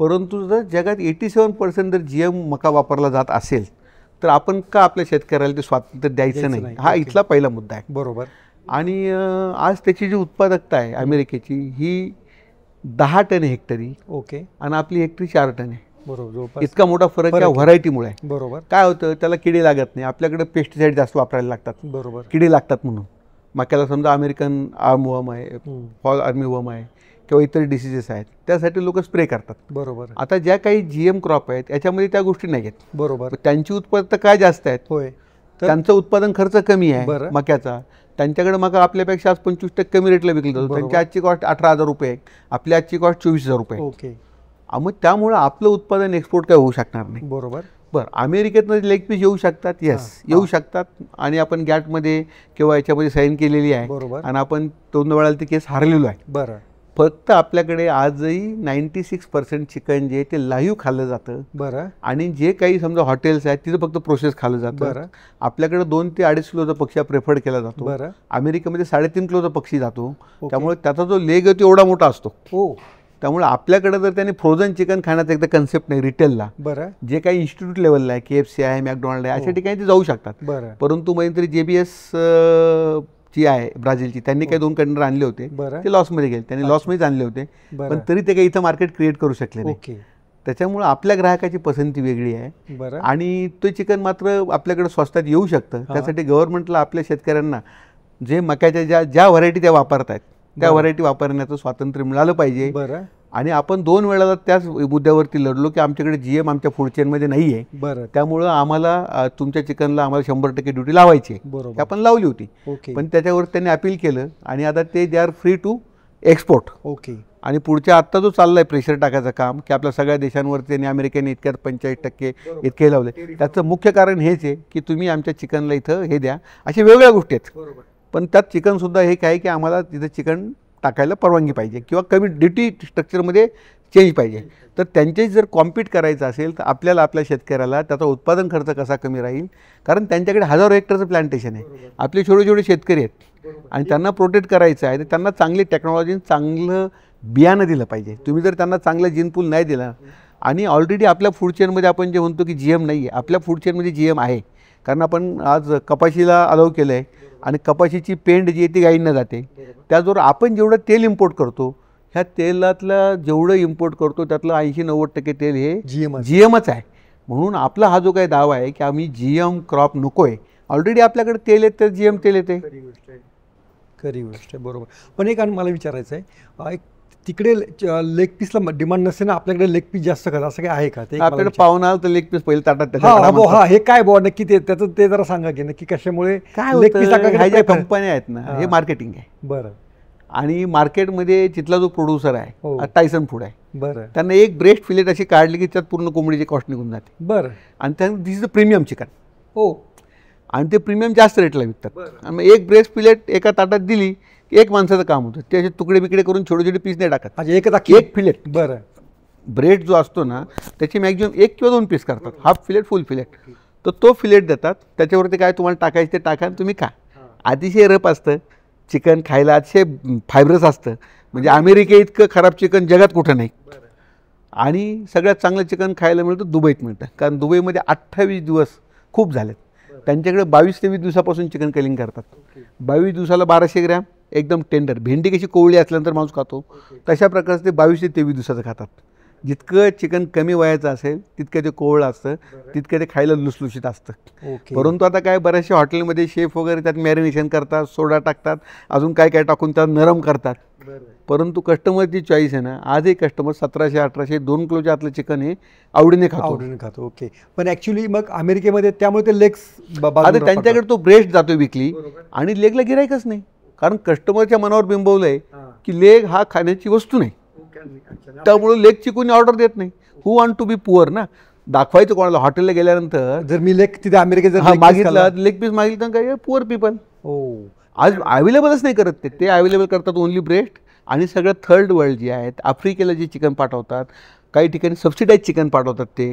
परंतु जर जगात 87% जर GM मका वापरला जात असेल तर आपण का आपल्या शेतकऱ्याला ते स्वातंत्र्य द्यायचं नाही, हा इथला पहिला मुद्दा आहे. बरोबर. आणि आज त्याची जी उत्पादकता आहे अमेरिकेची ही 10 टन हेक्टरी. ओके. आणि आपली हेक्टरी 4 टन आहे. बरोबर. इतका मोठा फरक या व्हरायटीमुळे आहे. बरोबर. काय होतं, त्याला किडे लागत नाही. आपल्याकडे पेस्टिसाईड जास्त वापरायला लागतात. बरोबर. किडे लागतात म्हणून. मक्याला समजा अमेरिकन आर्मवर्म आहे, फॉल आर्मीवर्म आहे किंवा इतर डिसीजेस आहेत, त्यासाठी लोक स्प्रे करतात. बरोबर. आता ज्या काही GM क्रॉप आहेत याच्यामध्ये त्या गोष्टी नाही आहेत. बरोबर. त्यांची उत्पादकता काय जास्त आहेत. होय. त्यांचं उत्पादन खर्च कमी आहे मक्याचा. त्यांच्याकडे मका आपल्यापेक्षा आज 25% कमी रेटला विकला जातो. त्यांची आजची कॉस्ट 18,000 रुपये आहे, आपली आजची कॉस्ट 24,000 रुपये. ओके. मग त्यामुळं आपलं उत्पादन एक्सपोर्ट काय होऊ शकणार नाही. बरोबर. बरं, अमेरिकेतनं लेग पीस येऊ शकतात, येस येऊ शकतात, आणि आपण गॅटमध्ये किंवा याच्यामध्ये साईन केलेली आहे, बरोबर. आणि आपण 2 वेळा ती केस हारलेलो आहे. बरं. फक्त आपल्याकडे आजही 96% चिकन जे ते लाईव्ह खाल्लं जातं. बरं. आणि जे काही समजा हॉटेल्स आहेत तिथं फक्त प्रोसेस खाल्लं जातं. बरं. आपल्याकडे 2 ते 2.5 किलोचा पक्षी प्रेफर्ड केला जातो. बरं. अमेरिकेमध्ये 3.5 किलोचा पक्षी जातो. त्यामुळे त्याचा जो लेग आहे तो एवढा मोठा असतो. हो. त्यामुळे आपल्याकडे जर त्याने फ्रोझन चिकन खाण्याचा एकदा कन्सेप्ट नाही रिटेलला, बरं, जे काही इन्स्टिट्यूट लेवलला आहे, KFC आहे, मॅकडोनाल्ड आहे, अशा ठिकाणी ते जाऊ शकतात. बरं. परंतु मध्यंतरी JBS जी आहे ब्राझीलची, त्यांनी काही 2 कंटेनर आणले होते, ते लॉसमध्ये गेले. त्यांनी लॉसमध्येच आणले होते, पण तरी ते काही इथं मार्केट क्रिएट करू शकले नाही. त्याच्यामुळे आपल्या ग्राहकाची पसंती वेगळी आहे, आणि ते चिकन मात्र आपल्याकडे स्वस्तात येऊ शकतं. त्यासाठी गव्हर्नमेंटला आपल्या शेतकऱ्यांना जे मक्याच्या ज्या व्हरायटी त्या वापरत आहेत त्या व्हरायटी वापरण्याचं स्वातंत्र्य मिळालं पाहिजे. आणि आपण 2 वेळा त्याच मुद्द्यावरती लढलो की आमच्याकडे GM आमच्या फूड चेनमध्ये नाही आहे, त्यामुळं आम्हाला तुमच्या चिकनला आम्हाला 100% ड्युटी लावायची आहे. ती आपण लावली होती, पण त्याच्यावर त्यांनी अपील केलं, आणि आता ते they are free to export. आणि पुढच्या आत्ता जो चालला आहे प्रेशर टाकायचं काम, की आपल्या सगळ्या देशांवरती त्यांनी अमेरिकेने इतक्यात 45% इतके लावले. त्याचं मुख्य कारण हेच आहे की तुम्ही आमच्या चिकनला इथं हे द्या. अशा वेगवेगळ्या गोष्टी आहेत, पण त्यात चिकनसुद्धा हे काय की आम्हाला तिथं चिकन टाकायला परवानगी पाहिजे किंवा कमी ड्युटी स्ट्रक्चरमध्ये चेंज पाहिजे. तर त्यांच्याशी जर कॉम्पीट करायचं असेल तर आपल्याला आपल्या शेतकऱ्याला त्याचा उत्पादन खर्च कसा कमी राहील, कारण त्यांच्याकडे हजारो हेक्टरचं प्लांटेशन आहे, आपले छोटे छोटे शेतकरी आहेत, आणि त्यांना प्रोटेक्ट करायचं आहे तर त्यांना चांगली टेक्नॉलॉजी, चांगलं बियाणं दिलं पाहिजे. तुम्ही जर त्यांना चांगला जीनपूल नाही दिला, आणि ऑलरेडी आपल्या फूड चेनमध्ये आपण जे म्हणतो की GM नाही आहे, आपल्या फूड चेनमध्ये GM आहे. कारण आपण आज कपाशीला अलाव केलं आहे, आणि कपाशीची पेंड जी आहे ती गायींना जाते. त्याचबरोबर आपण जेवढं तेल इम्पोर्ट करतो, ह्या तेलातलं जेवढं इम्पोर्ट करतो त्यातलं 80-90% तेल हे GMच आहे. म्हणून आपला हा जो काही दावा आहे की आम्ही GM क्रॉप नको आहे, ऑलरेडी आपल्याकडे तेल येत तर GM तेल येते. खरी गोष्ट आहे, बरोबर. पण एक मला विचारायचं आहे, एक तिकडे लेग पीसला डिमांड नसते ना, आपल्याकडे लेग पीस जास्त करतात, असं काय आहे का? ते आपल्याकडे पाहुणा आला तर लेग पीस पहिले ताटात. हे काय बुवा नक्की त्याचं ते जरा सांगा की नक्की कशामुळे काय लेग पीस. ह्या ज्या कंपन्या आहेत ना, हे मार्केटिंग आहे. बरं. आणि मार्केटमध्ये तिथला जो प्रोड्युसर आहे टायसन फूड आहे, बरं, त्यांना एक ब्रेस्ट फिलेट अशी काढली की त्यात पूर्ण कोंबडीची कॉस्ट निघून जाते. बरं. आणि त्यांना दिस इज द प्रीमियम चिकन. हो. आणि ते प्रीमियम जास्त रेटला विकतात. आणि मग एक ब्रेस्ट फिलेट एका ताटात दिली की एक माणसाचं काम होतं. ते असे तुकडे बिकडे करून छोटे छोटे पीस नाही टाकत, एक फिलेट. बरं. ब्रेड जो असतो ना त्याची मॅक्झिमम 1 किंवा 2 पीस करतात, हाफ फिलेट फुल फिलेट. तर तो फिलेट देतात, त्याच्यावरती काय तुम्हाला टाकायचं ते टाका, तुम्ही खा. अतिशय रफ असतं चिकन खायला, अतिशय फायब्रस असतं. म्हणजे अमेरिके इतकं खराब चिकन जगात कुठं नाही. आणि सगळ्यात चांगलं चिकन खायला मिळतं दुबईत मिळतं, कारण दुबईमध्ये 28 दिवस खूप झालेत. त्यांच्याकडे 22 ते 20 दिवसापासून चिकन कलिंग करतात. 22 दिवसाला 1200 ग्रॅम एकदम टेंडर. भेंडी कशी कोवळी असल्यानंतर माणूस खातो, तशा प्रकारचं ते 22 ते 23 दिवसाचं खातात. जितकं चिकन कमी वयाचं असेल तितकं ते कोवळं असतं, तितकं ते खायला लुसलुशीत असतं. परंतु आता काय बऱ्याचशा हॉटेलमध्ये शेफ वगैरे त्यात मॅरिनेशन करतात, सोडा टाकतात, अजून काय काय टाकून त्यात नरम करतात. परंतु कस्टमरची चॉईस आहे ना, आजही कस्टमर 1700-1800 2 किलोच्या आतलं चिकन हे आवडीने खातो. ओके. पण ॲक्च्युली मग अमेरिकेमध्ये त्यामुळे ते लेग्स आता त्यांच्याकडे तो ब्रेस्ट जातो विकली, आणि लेगला गिरायकच नाही, कारण कस्टमरच्या मनावर बिंबवलं आहे की लेग हा खाण्याची वस्तू नाही. त्यामुळे लेगची कोणी ऑर्डर देत नाही. Who want to be poor ना, दाखवायचं कोणाला. हॉटेलला गेल्यानंतर जर मी लेग तिथे अमेरिकेत मागितला, लेग पीस मागितलं तर काय पुअर पीपल आज अवेलेबलच नाही करत. ते अवेलेबल करतात ओनली ब्रेस्ट. आणि सगळं थर्ड वर्ल्ड जे आहेत, आफ्रिकेला जे चिकन पाठवतात, काही ठिकाणी सबसिडाईज चिकन पाठवतात. ते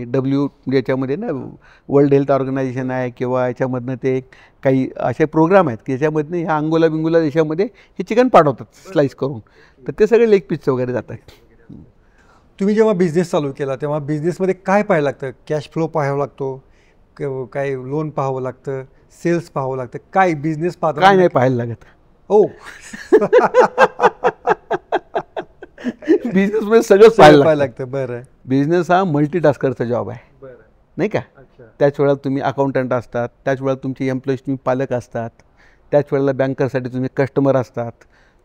याच्यामध्ये ना वर्ल्ड हेल्थ ऑर्गनायझेशन आहे, किंवा याच्यामधनं ते काही असे प्रोग्राम आहेत की याच्यामधनं ह्या अंगोला बिंगोला देशामध्ये हे चिकन पाठवतात स्लाइस करून. तर ते सगळे लेग पीस वगैरे जातात. तुम्ही जेव्हा बिझनेस चालू केला तेव्हा बिझनेसमध्ये काय पाहायला लागतं? कॅश फ्लो पाहावा लागतो, काय लोन पाहावं लागतं, सेल्स पाहावं लागतं, काय बिझनेस पाहता? काय नाही पाहायला लागत. हो. बिझनेसमध्ये सगळंच पाहायला लागतं. बरं. बिझनेस हा मल्टीटास्करचा जॉब आहे, नाही का? त्याच वेळेला तुम्ही अकाउंटंट असतात, त्याच वेळेला तुमचे एम्प्लॉईज तुम्ही पालक असतात, त्याच वेळेला बँकरसाठी तुम्ही कस्टमर असतात,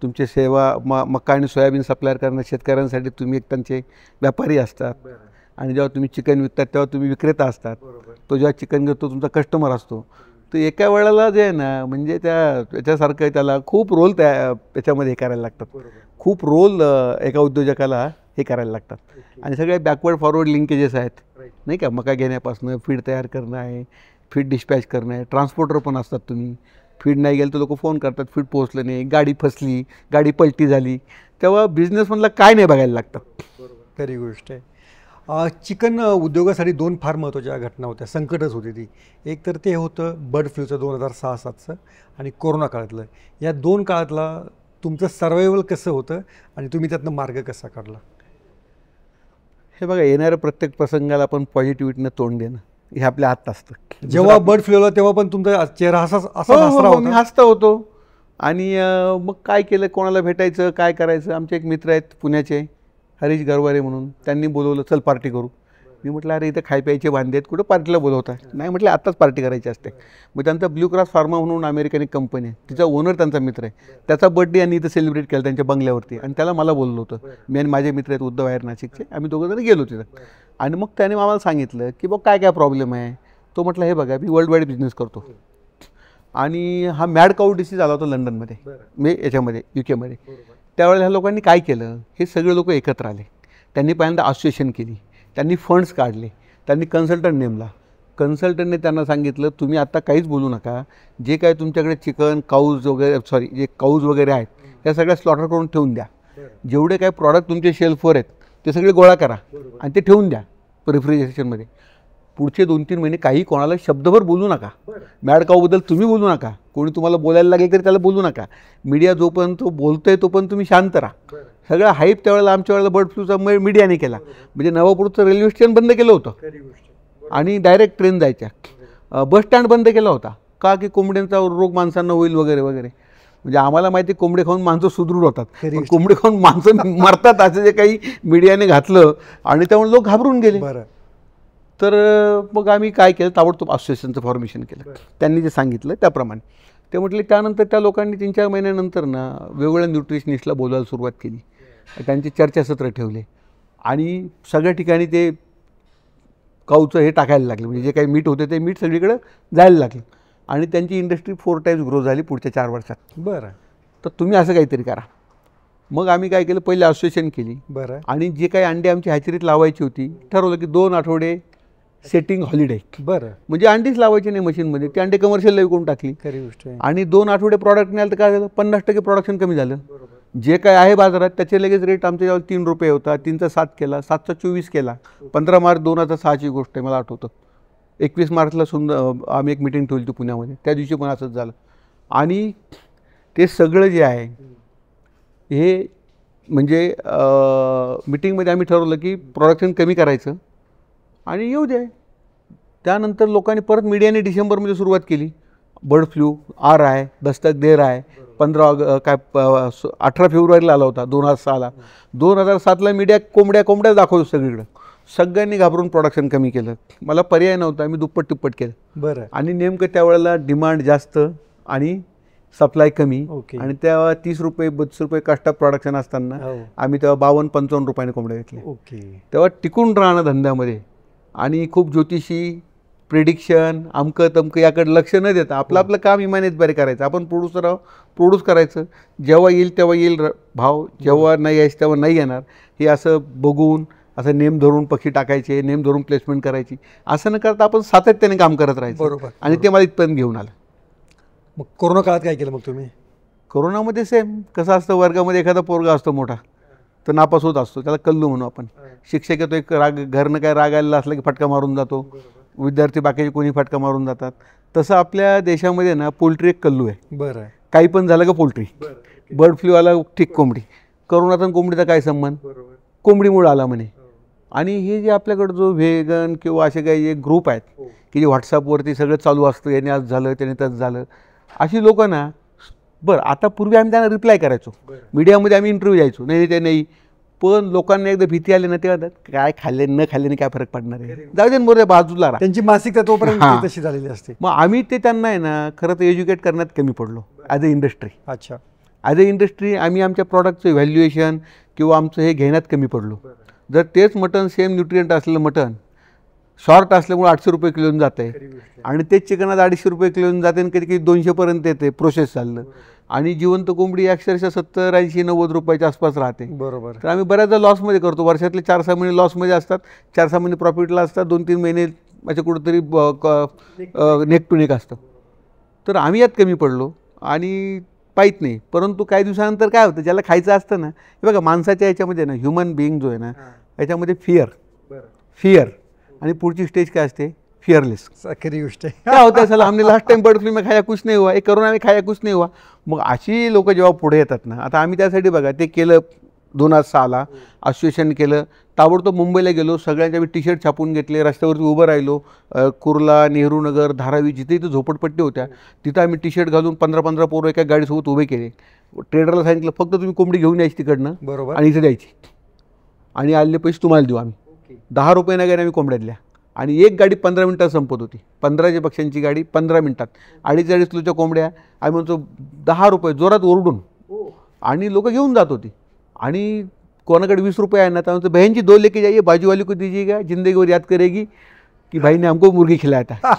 तुमचे सेवा मका आणि सोयाबीन सप्लायर करणाऱ्या शेतकऱ्यांसाठी तुम्ही एक त्यांचे व्यापारी असतात, आणि जेव्हा तुम्ही चिकन विकतात तेव्हा तुम्ही विक्रेता असतात. तो जेव्हा चिकन घेतो तुमचा कस्टमर असतो. तर एका वेळेला जे आहे ना, म्हणजे त्याच्यासारखं त्याला खूप रोल त्याच्यामध्ये हे करायला लागतात. खूप रोल एका उद्योजकाला हे करायला लागतात. आणि सगळे बॅकवर्ड फॉरवर्ड लिंकेजेस आहेत, नाही का. मका घेण्यापासून फीड तयार करणं आहे, फीड डिस्पॅच करणं आहे, ट्रान्सपोर्टर पण असतात. तुम्ही फीड नाही गेलं तर लोक फोन करतात, फीड पोहोचलं नाही, गाडी फसली, गाडी पलटी झाली, तेव्हा बिझनेसमधला काय नाही बघायला लागतं. खरी गोष्ट आहे. चिकन उद्योगासाठी 2 फार महत्त्वाच्या घटना होत्या, संकटच होती ती. एक तर ते होतं बर्ड फ्लूचं 2006-07चं आणि कोरोना काळातलं. या 2 काळातला तुमचं सर्वायवल कसं होतं आणि तुम्ही त्यातनं मार्ग कसा काढला? हे बघा, येणाऱ्या प्रत्येक प्रसंगाला आपण पॉझिटिव्हिटीनं तोंड देणं हे आपल्या हातात असतं. जेव्हा बर्ड फ्लू आला तेव्हा पण तुमचा चेहरा असा हसरा मी होता? हसता होतो. आणि मग काय केलं, कोणाला भेटायचं, काय करायचं. आमचे एक मित्र आहेत पुण्याचे, हरीश गरवारे म्हणून, त्यांनी बोलवलं, चल पार्टी करू. मी म्हटलं अरे इथं खाय प्यायचे वांदे आहेत, कुठं पार्टीला बोलवता. नाही म्हटलं आत्ताच पार्टी करायची असते. मग त्यांचा ब्ल्यू क्रॉस फार्मा म्हणून अमेरिकन एक कंपनी आहे, तिचा ओनर त्यांचा मित्र आहे. त्याचा बर्थडे यांनी इथं सेलिब्रेट केला त्यांच्या बंगल्यावरती, आणि त्याला मला बोललं होतं. मी आणि माझे मित्र आहेत उद्धव आहेर नाशिकचे, आम्ही दोघं जण गेलो तिथं. आणि मग त्याने आम्हाला सांगितलं की बघ काय काय प्रॉब्लेम आहे. तो म्हटलं हे बघा, मी वर्ल्ड वाईड बिझनेस करतो, आणि हा मॅड काऊ डिसीज आला होता लंडनमध्ये, मी याच्यामध्ये UK मध्ये. त्यावेळेला ह्या लोकांनी काय केलं, हे सगळे लोक एकत्र आले. त्यांनी पहिल्यांदा असोसिएशन केली, त्यांनी फंड्स काढले, त्यांनी कन्सल्टंट नेमला. कन्सल्टंटने त्यांना सांगितलं तुम्ही आता काहीच बोलू नका, जे काय तुमच्याकडे चिकन काऊज वगैरे जे काऊज वगैरे आहेत त्या सगळ्या स्लॉटर करून ठेवून द्या. जेवढे काय प्रॉडक्ट तुमचे शेल्फवर आहेत ते सगळे गोळा करा आणि ते ठेवून द्या रेफ्रिजरेशनमध्ये. पुढचे 2-3 महिने काही कोणाला शब्दभर बोलू नका. मॅड काऊबद्दल तुम्ही बोलू नका, कोणी तुम्हाला बोलायला लागेल तरी त्याला बोलू नका. मीडिया जोपर्यंत तो बोलतोय तोपर्यंत तुम्ही शांत राहा. सगळं हाईप त्यावेळेला आमच्या वेळेला बर्ड फ्लूचा मीडियाने केला. म्हणजे नवापूरचं रेल्वे स्टेशन बंद केलं होतं आणि डायरेक्ट ट्रेन जायच्या. बस स्टँड बंद केला होता का की कोंबड्यांचा रोग माणसांना होईल वगैरे वगैरे. म्हणजे आम्हाला माहिती कोंबडे खाऊन माणसं सुदृढ होतात, पण कोंबडे खाऊन माणसं मरतात असं जे काही मीडियाने घातलं, आणि त्यामुळे लोक घाबरून गेले. तर मग आम्ही काय केलं, ताबडतोब असोसिएशनचं फॉर्मेशन केलं. त्यांनी जे सांगितलं त्याप्रमाणे. ते म्हटले, त्यानंतर त्या लोकांनी 3-4 महिन्यानंतर ना वेगवेगळ्या न्यूट्रिशनिस्टला बोलायला सुरुवात केली. त्यांचे चर्चासत्र ठेवले आणि सगळ्या ठिकाणी ते काऊचं हे टाकायला लागले. म्हणजे जे काही मीठ होते ते मीठ सगळीकडे जायला लागलं, आणि त्यांची इंडस्ट्री 4 टाइम्स ग्रो झाली पुढच्या 4 वर्षात. बरं. तर तुम्ही असं काहीतरी करा. मग आम्ही काय केलं, पहिले असोसिएशन केली. बरं. आणि जे काही अंडे आमची हॅचरीत लावायची होती ठरवलं की 2 आठवडे सेटिंग हॉलिडे. बरं. म्हणजे अंडीच लावायची नाही मशीनमध्ये, ते अंडे कमर्शियलला विकून टाकली. खरी गोष्ट आहे. आणि 2 आठवडे प्रॉडक्ट नाही आलं तर काय झालं, 50% प्रोडक्शन कमी झालं. जे काय आहे बाजारात त्याचे लगेच रेट आमच्या 3 रुपये होता, 3चा 7 केला, 7चा 24 केला. 15 मार्च 2006ची गोष्ट आहे, मला आठवतं. 21 मार्चला सुद्धा आम्ही एक मिटिंग ठेवली होती पुण्यामध्ये, त्या दिवशी पण असंच झालं. आणि ते सगळं जे आहे हे म्हणजे मिटिंगमध्ये आम्ही ठरवलं की प्रोडक्शन कमी करायचं आणि येऊ दे. त्यानंतर लोकांनी परत मीडियाने डिसेंबरमध्ये सुरुवात केली. बर्ड फ्लू आर आहे, दस्तक देर आहे. 18 फेब्रुवारीला आला होता 2006ला. 2007ला मीडिया कोंबड्या दाखवतो सगळीकडं. सगळ्यांनी घाबरून प्रोडक्शन कमी केलं. मला पर्याय नव्हता, मी दुप्पट तिप्पट केलं. बरं. आणि नेमकं त्यावेळेला डिमांड जास्त आणि सप्लाय कमी. आणि तेव्हा 30 रुपये 32 रुपये कास्ट ऑफ प्रोडक्शन असताना आम्ही तेव्हा 52-55 रुपयाने कोंबड्या घेतले. तेव्हा टिकून राहणं धंद्यामध्ये आणि खूप ज्योतिषी प्रिडिक्शन अमकं तमकं याकडे लक्ष न देता आपलं काम इमानीत बरे करायचं. आपण प्रोड्यूस करायचं, जेव्हा येईल तेव्हा येईल भाव, जेव्हा नाही यायचं तेव्हा नाही येणार. हे असं बघून असं नेम धरून पक्षी टाकायचे, नेम धरून प्लेसमेंट करायची, असं न करता आपण सातत्याने काम करत राहायचं. बरोबर. आणि ते मला इथपर्यंत घेऊन आलं. मग कोरोना काळात काय केलं मग तुम्ही? कोरोनामध्ये सेम कसं असतं, वर्गामध्ये एखादा पोरगा असतो मोठा, तर नापास होत असतो, त्याला कल्लू म्हणू आपण. शिक्षक येतो, एक घरनं काय राग आलेला असला की फटका मारून जातो. विद्यार्थी बाकीचे कोणी फटका मारून जातात. तसं आपल्या देशामध्ये ना पोल्ट्री एक कल्लू आहे. बरं. काही पण झालं का पोल्ट्री. बर्ड फ्लू आला ठीक कोंबडी. करोनाचा कोंबडीचा काय संबंध, कोंबडीमुळे आला म्हणे. आणि हे जे आपल्याकडं जो व्हेगन किंवा असे काही जे ग्रुप आहेत की जे व्हॉट्सअपवरती सगळं चालू असतं, याने आज झालं त्याने तसं झालं, अशी लोकं ना. बरं, आता पूर्वी आम्ही त्यांना रिप्लाय करायचो, मीडियामध्ये आम्ही इंटरव्ह्यू द्यायचो, नाही ते नाही. पण लोकांना एकदा भीती आली ना, तेव्हा काय खाल्ले न खाल्ल्याने काय फरक पडणार आहे, जाऊ दे मोरे बाजूला राहा. त्यांची मानसिकता तोपर्यंत तशी झालेली असते. मग आम्ही ते त्यांना आहे ना खरं तर एज्युकेट करण्यात कमी पडलो ॲज अ इंडस्ट्री. अच्छा. ॲज अ इंडस्ट्री आम्ही आमच्या प्रॉडक्टचं व्हॅल्युएशन किंवा आमचं हे घेण्यात कमी पडलो. जर तेच मटण सेम न्यूट्रिएंट असलेलं मटण शॉर्ट असल्यामुळे 800 रुपये किलोने जातं आहे, आणि तेच चिकन आज 250 रुपये किलोने जाते आणि कधी कधी 200पर्यंत येते प्रोसेस चाललं, आणि जिवंत कोंबडी अक्षरशः 70-80-90 रुपयाच्या आसपास राहते. बरोबर. तर आम्ही बऱ्याचदा लॉसमध्ये करतो. वर्षातले 4-6 महिने लॉसमध्ये असतात, 4-6 महिने प्रॉफिटला असतात, 2-3 महिने असे कुठंतरी नेक टू नेक असतं. तर आम्ही यात कमी पडलो आणि पाहित नाही. परंतु काही दिवसानंतर काय होतं, ज्याला खायचं असतं ना, हे बघा माणसाच्या याच्यामध्ये ना ह्युमन बिईंग जो आहे ना, याच्यामध्ये फिअर आणि पुढची स्टेज काय असते, फिअरलेस. खरी गोष्ट आहे. क्या होता है साला, हमने लास्ट टाइम बर्ड फ्लू में खाया कुछ नहीं हुआ, एक कोरोना में खाया कुछ नहीं हुआ. मग अशी लोक जेव्हा पुढे येतात ना, आता आम्ही त्यासाठी बघा ते केलं 2006ला असोसिएशन केलं, ताबडतोब मुंबईला गेलो, सगळ्यांच्या टी शर्ट छापून घेतले, रस्त्यावरती उभं राहिलो, कुर्ला, नेहरू नगर, धारावी जिथे इथं झोपडपट्टी होत्या तिथं आम्ही टी शर्ट घालून 15-15 पोरं एका गाडीसोबत उभे केले. ट्रेडरला सांगितलं फक्त तुम्ही कोंबडी घेऊन यायची तिकडनं, बरोबर, आणि इथे द्यायची आणि आलेले पैसे तुम्हाला देऊ आम्ही. 10 रुपये नाही आम्ही कोंबड्या दिल्या आणि एक गाडी 15 मिनिटात संपत होती. 15 पक्ष्यांची गाडी 15 मिनिटात, 2.5 किलोच्या कोंबड्या आम्ही म्हणतो 10 रुपये जोरात ओरडून, आणि लोक घेऊन जात होती. आणि कोणाकडे 20 रुपये आहे ना, तर म्हणतो बहन जी 2 लेके जाइए, बाजूवाली को दीजिएगा, जिंदगीवर याद करेगी की भाईने हमको मुर्गी खिलाया था.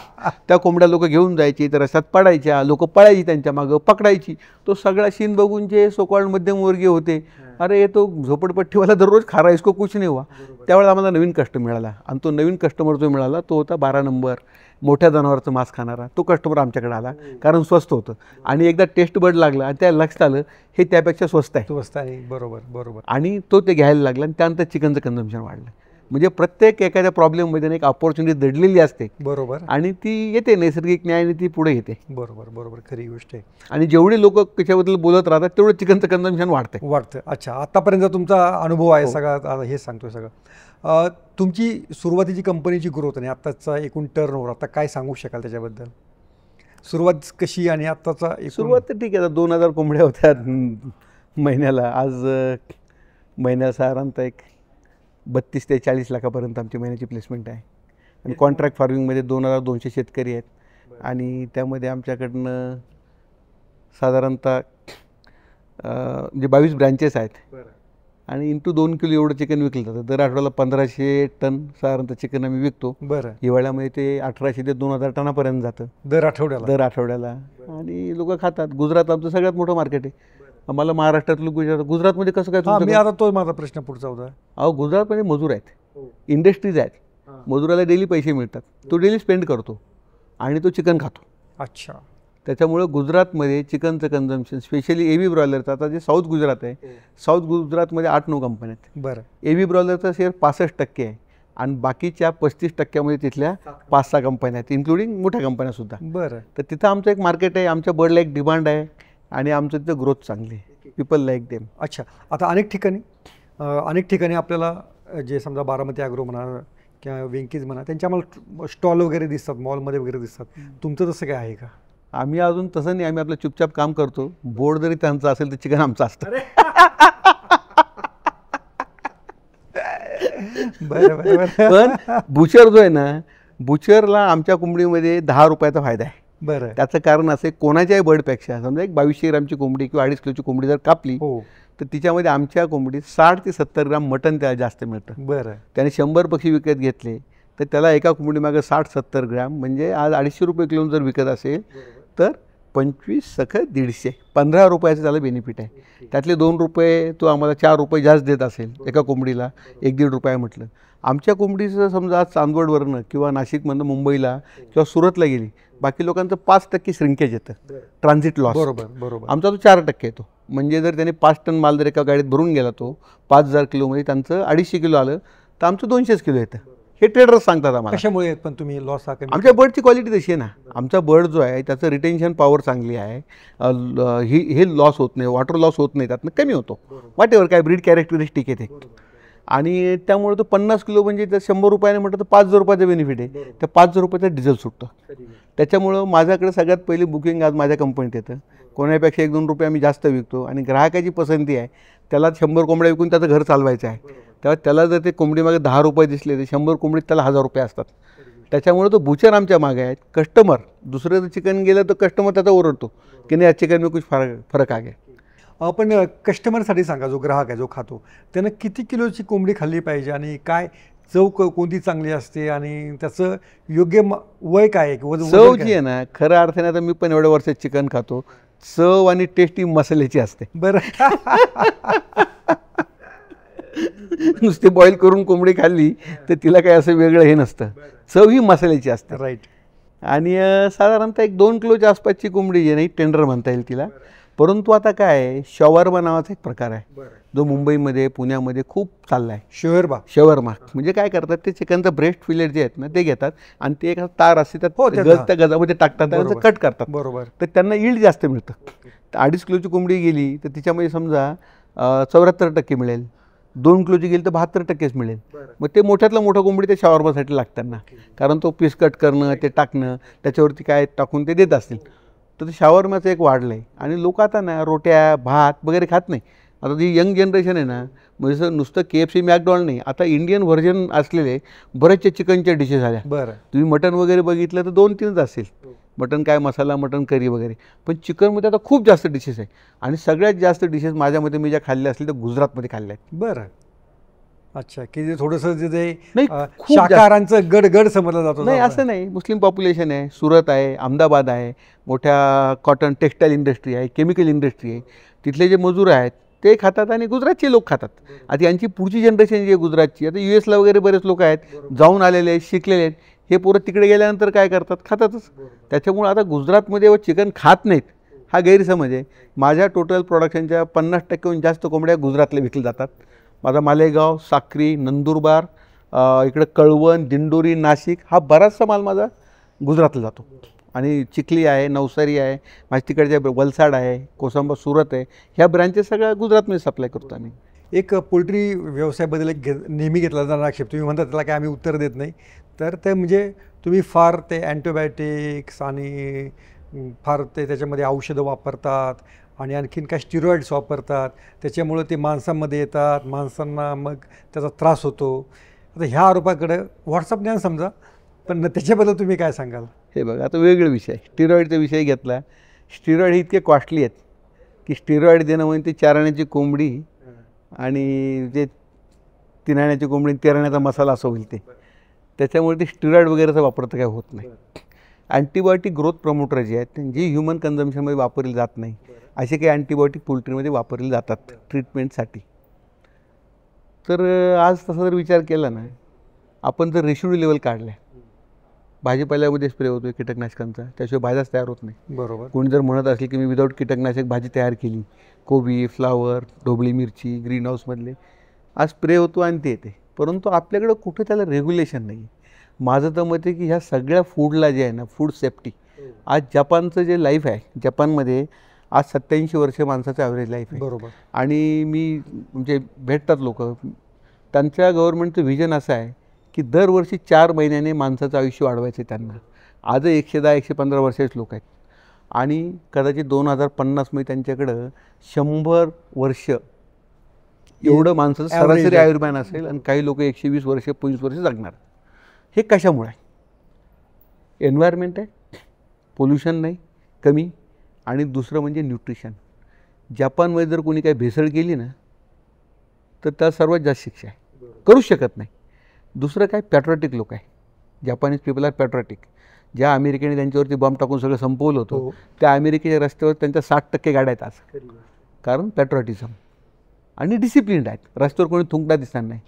त्या कोंबड्या लोक घेऊन जायची, तर रस्त्यात पडायच्या, लोक पळायची त्यांच्या मागं, पकडायची. तो सगळा सीन बघून जे सोकॉल्ड मध्यमवर्गीय होते, अरे तो झोपडपट्टीवाला दररोज खा रहा, इसको कुछ नहीं हुआ. त्यावेळेला आम्हाला नवीन कस्टमर मिळाला, आणि तो नवीन कस्टमर जो मिळाला तो होता 12 नंबर, मोठ्या जनावरांचं मांस खाणारा. तो कस्टमर आमच्याकडे आला कारण स्वस्त होतं, आणि एकदा टेस्ट बर्ड लागला आणि त्या लक्षात आलं हे त्यापेक्षा स्वस्त आहे. बरोबर बरोबर. आणि तो ते घ्यायला लागला, आणि त्यानंतर चिकनचं कन्झम्पशन वाढलं. म्हणजे प्रत्येक एखाद्या प्रॉब्लेममध्ये एक अपॉर्च्युनिटी दडलेली असते, बरोबर, आणि ती येते, नैसर्गिक न्यायाने ती पुढे येते. बरोबर बरोबर, खरी गोष्ट आहे. आणि जेवढे लोक त्याच्याबद्दल बोलत राहतात तेवढं चिकनचं कन्झम्पशन वाढतं. अच्छा, आतापर्यंत तुमचा अनुभव आहे सगळा, हे सांगतोय सगळं. तुमची सुरुवातीची कंपनीची ग्रोथ आणि आत्ताचा एकूण टर्नओव्हर आता काय सांगू शकाल त्याच्याबद्दल? सुरुवात कशी आणि आत्ताचा? सुरुवात तर ठीक आहे, आता 2000 कोंबड्या होत्या महिन्याला. आज महिन्याला साधारणतः एक 32 ते 40 लाखापर्यंत आमची महिन्याची प्लेसमेंट आहे. आणि कॉन्ट्रॅक्ट फार्मिंगमध्ये 2200 शेतकरी आहेत, आणि त्यामध्ये आमच्याकडनं साधारणतः म्हणजे 22 ब्रँचेस आहेत, आणि इंटू 2 किलो एवढं चिकन विकलं जातं. दर आठवड्याला 1500 टन साधारणतः चिकन आम्ही विकतो. बरं. हिवाळ्यामध्ये ते 1800 ते 2000 टनापर्यंत जातं दर आठवड्याला. आणि लोक खातात. गुजरात आमचं सगळ्यात मोठं मार्केट आहे. आम्हाला महाराष्ट्रातलं गुजरातमध्ये कसं काय? मी आता तो माझा प्रश्न पुढचा होता. अहो, गुजरातमध्ये मजूर आहेत, इंडस्ट्रीज आहेत, मजुराला डेली पैसे मिळतात, तो डेली स्पेंड करतो आणि तो चिकन खातो. अच्छा. त्याच्यामुळं गुजरातमध्ये चिकनचं कन्झम्पशन, स्पेशली एबी ब्रॉयलरचं, आता जे साऊथ गुजरात आहे, साऊथ गुजरातमध्ये 8-9 कंपन्या आहेत. बरं. एबी ब्रॉयलरचा शेअर 65% आहे, आणि बाकीच्या 35% तिथल्या 5-6 कंपन्या आहेत, इन्क्लुडिंग मोठ्या कंपन्यासुद्धा. बरं. तर तिथं आमचं एक मार्केट आहे, आमच्या बर्डला एक डिमांड आहे, आणि आमचं तिथं ग्रोथ चांगली आहे. People like them. अच्छा. आता अनेक ठिकाणी आपल्याला जे समजा बारामती ॲग्रो म्हणा किंवा वेंकीज म्हणा, त्यांच्या आम्हाला स्टॉल वगैरे दिसतात, मॉलमध्ये वगैरे दिसतात. तुमचं तसं काय आहे का? आम्ही अजून तसं नाही, आम्ही आपलं चुपचाप काम करतो. बोर्ड जरी त्यांचं असेल तर चिकन आमचं असतं. पण बुचर जो आहे ना, बुचरला आमच्या कोंबडीमध्ये 10 रुपयाचा फायदा आहे. बरं. त्याचं कारण असं, कोणाच्याही बर्डपेक्षा समजा एक 2200 ग्रामची कोंबडी किंवा 2.5 किलोची कोंबडी जर कापली, तर तिच्यामध्ये आमच्या कोंबडीत 60 ते 70 ग्राम मटण त्याला जास्त मिळतं. बरं. त्याने 100 पक्षी विकत घेतले तर त्याला एका कोंबडीमागं 60-70 ग्राम, म्हणजे आज 250 रुपये किलो जर विकत असेल तर 25 सखं 150, 15 रुपयाचं त्याला बेनिफिट आहे. त्यातले 2 रुपये तो आम्हाला 4 रुपये जास्त देत असेल एका कोंबडीला, 1-1.5 रुपये म्हटलं. आमच्या कोंबडीचं समजा आज चांदवडवरनं किंवा नाशिकमधनं मुंबईला किंवा सुरतला गेली, बाकी लोकांचं 5% श्रिंकेज येतं, ट्रान्झिट लॉस. बरोबर. आमचा तो 4% येतो. म्हणजे जर त्याने 5 टन माल जर एका गाडीत भरून गेला, तो 5000 किलोमध्ये त्यांचं 250 किलो आलं तर आमचं 200 किलो येतं. हे ट्रेडर्स सांगतात आम्हाला. कशामुळे पण तुम्ही लॉस हा कमी? आमच्या बर्डची क्वालिटी तशी आहे ना, आमचा बर्ड जो आहे त्याचं रिटेन्शन पॉवर चांगली आहे, हे लॉस होत नाही, वॉटर लॉस होत नाही, त्यातनं कमी होतो. वाट एव्हर काय ब्रीड कॅरेक्टरिस्टिक येते, आणि त्यामुळे तो 50 किलो म्हणजे जर 100 रुपयाने म्हटलं तर 5000 रुपयाचं बेनिफिट आहे. त्या 5000 रुपयाचं डिझेल सुटतं. त्याच्यामुळं माझ्याकडे सगळ्यात पहिली बुकिंग आज माझ्या कंपनीत येतं. कोणापेक्षा 1-2 रुपये आम्ही जास्त विकतो, आणि ग्राहकाची पसंती आहे, त्याला 100 कोंबड्या विकून त्याचं घर चालवायचं आहे. तेव्हा त्याला जर ते कोंबडीमागे 10 रुपये दिसले तर 100 कोंबडीत त्याला 1000 रुपये असतात. त्याच्यामुळे तो बुचर आमच्या मागे आहेत. कस्टमर दुसरं चिकन गेलं तर कस्टमर त्याचा ओरडतो की नाही, चिकन में कुछ फरक आ गया. पण कस्टमरसाठी सांगा, जो ग्राहक आहे, जो खातो, त्यानं किती किलोची कोंबडी खाल्ली पाहिजे, आणि काय चव कोणती चांगली असते, आणि त्याचं योग्य वय काय आहे? चव जी आहे ना, खऱ्या अर्थाने आता मी पण एवढ्या वर्षात चिकन खातो, चव आणि टेस्ट ही मसाल्याची असते. बरं. नुसते बॉईल करून कोंबडी खाल्ली तर तिला काही असं वेगळं हे नसतं. चव ही मसाल्याची असते. राईट. आणि साधारणतः एक 2 किलोच्या आसपासची कोंबडी जी नाही टेंडर म्हणता येईल तिला. परंतु आता काय आहे, शॉवरमा नावाचा एक प्रकार आहे जो मुंबईमध्ये पुण्यामध्ये खूप चालला आहे. शवर्मा म्हणजे काय करतात, ते चिकनचं ब्रेस्ट फिलेट जे आहेत ना ते घेतात आणि ते एक तार असते त्या गजामध्ये टाकतात आणि कट करतात. बरोबर. तर त्यांना यील्ड जास्त मिळतं. 2.5 किलोची कोंबडी गेली तर तिच्यामध्ये समजा 74% मिळेल, 2 किलोची गेली तर 72%च मिळेल. मग ते मोठ्यातलं मोठं कोंबडी ते शॉवरमासाठी लागतात ना, कारण तो पीस कट करणं, ते टाकणं, त्याच्यावरती काय टाकून ते देत असतील. तर ते शॉवरमाचं एक वाढलं आहे. आणि लोक आता ना रोट्या भात वगैरे खात नाही. आता जी यंग जनरेशन आहे ना, म्हणजे जसं नुसतं KFC मॅकडॉनल्ड नाही, आता इंडियन व्हर्जन असलेले बरेचसे चिकनच्या डिशेस आल्या. बरं. तुम्ही मटन वगैरे बघितलं तर 2-3च असतील. मटन काय मसाला, मटन करी वगैरे. पण चिकनमध्ये आता खूप जास्त डिशेस आहे. आणि सगळ्यात जास्त डिशेस माझ्या मते मी ज्या खाल्ल्या असतील तर गुजरातमध्ये खाल्ल्या आहेत. बरं. अच्छा, की जे थोडंसं जे नाही, शाकाहारांचं गड समजलं जातो. नाही असं नाही, मुस्लिम पॉप्युलेशन आहे. सुरत आहे, अहमदाबाद आहे, मोठ्या कॉटन टेक्स्टाईल इंडस्ट्री आहे, केमिकल इंडस्ट्री आहे. तिथले जे मजूर आहेत ते खातात आणि गुजरातचे लोक खातात. आता यांची पुढची जनरेशन जी आहे गुजरातची, आता US ला वगैरे बरेच लोक आहेत, जाऊन आलेले आहेत, शिकलेले आहेत. हे पोरं तिकडे गेल्यानंतर काय करतात, खातातच. त्याच्यामुळे आता गुजरातमध्ये चिकन खात नाहीत हा गैरसमज आहे. माझ्या टोटल प्रोडक्शनच्या 50%हून जास्त कोंबड्या गुजरातला विकल्या जातात. माझा मालेगाव, साक्री, नंदुरबार, इकडं कळवण, दिंडोरी, नाशिक हा बराचसा माल माझा गुजरातला जातो. आणि चिखली आहे, नवसारी आहे, माझ्या तिकडच्या वलसाड आहे, कोसंबा, सुरत आहे, ह्या ब्रँचेस सगळ्या गुजरातमध्ये सप्लाय करतो आम्ही. एक पोल्ट्री व्यवसायाबद्दल नेहमी घेतला जाणारा आक्षेप, तुम्ही म्हणता त्याला काय आम्ही उत्तर देत नाही, तर ते म्हणजे तुम्ही फार ते अँटीबायोटिक्स आणि फार ते त्याच्यामध्ये औषधं वापरतात आणि आणखीन काय स्टिरॉइड्स वापरतात, त्याच्यामुळं ते माणसांमध्ये येतात, माणसांना मग त्याचा त्रास होतो. आता ह्या आरोपाकडं व्हॉट्सअप ज्ञान समजा, पण त्याच्याबद्दल तुम्ही काय सांगाल? हे बघा, आता वेगळा विषय स्टिरॉइडचा विषय घेतला. स्टिरॉइड हे इतके कॉस्टली आहेत की स्टिरॉइड देणं म्हणजे ते 4 आण्याची कोंबडी आणि जे 3 आण्याची कोंबडी 13 आण्याचा मसाला असं होईल. ते त्याच्यामुळे ते स्टिरॉइड वगैरेचा वापर तर काय होत नाही. अँटीबायोटिक ग्रोथ प्रमोटर जे आहेत जी ह्युमन कन्झम्पशनमध्ये वापरली जात नाही, असे काही अँटीबायोटिक पोल्ट्रीमध्ये वापरले जातात ट्रीटमेंटसाठी. तर आज तसा जर विचार केला ना, आपण जर रेशिड्यू लेवल काढल्या, भाजीपाल्यामध्ये स्प्रे होतो कीटकनाशकांचा, त्याशिवाय भाज्याच तयार होत नाही. बरोबर. कोणी जर म्हणत असेल की मी विदाऊट कीटकनाशक भाजी तयार केली, कोबी, फ्लावर, ढोबळी मिरची ग्रीन हाऊसमधले, आज स्प्रे होतो आणि ते येते. परंतु आपल्याकडं कुठे त्याला रेग्युलेशन नाही. माझं तर मत आहे की ह्या सगळ्या फूडला जे आहे ना, फूड सेफ्टी, आज जपानचं जे लाईफ आहे, जपानमध्ये आज 87 वर्ष माणसाचं ॲव्हरेज लाईफ आहे. बरोबर. आणि मी म्हणजे भेटतात लोक, त्यांच्या गव्हर्नमेंटचं व्हिजन असं आहे की दरवर्षी 4 महिन्याने माणसाचं आयुष्य वाढवायचं आहे त्यांना. आज 110-115 वर्षाचे लोक आहेत आणि कदाचित 2050मध्ये त्यांच्याकडं 100 वर्ष एवढं माणसाचं सरासरी आयुर्मान असेल आणि काही लोक 120 वर्ष 25 वर्ष जगणार. हे कशामुळे आहे? एन्व्हायरमेंट आहे, पोल्युशन नाही कमी, आणि दुसरं म्हणजे न्यूट्रिशन. जपानमध्ये जर कोणी काही भेसळ केली ना तर त्याला सर्वात जास्त शिक्षा आहे, करूच शकत नाही. दुसरं काय, पॅट्रॉटिक लोक आहे. Japanese people are patriotic. ज्या अमेरिकेने त्यांच्यावरती बॉम्ब टाकून सगळं संपवलं होतं, त्या अमेरिकेच्या रस्त्यावर त्यांच्या 60% गाड्या आहेत आज, कारण पॅट्रॉटिझम. आणि डिसिप्लिन्ड आहेत, रस्त्यावर कोणी थुंकता दिसणार नाही.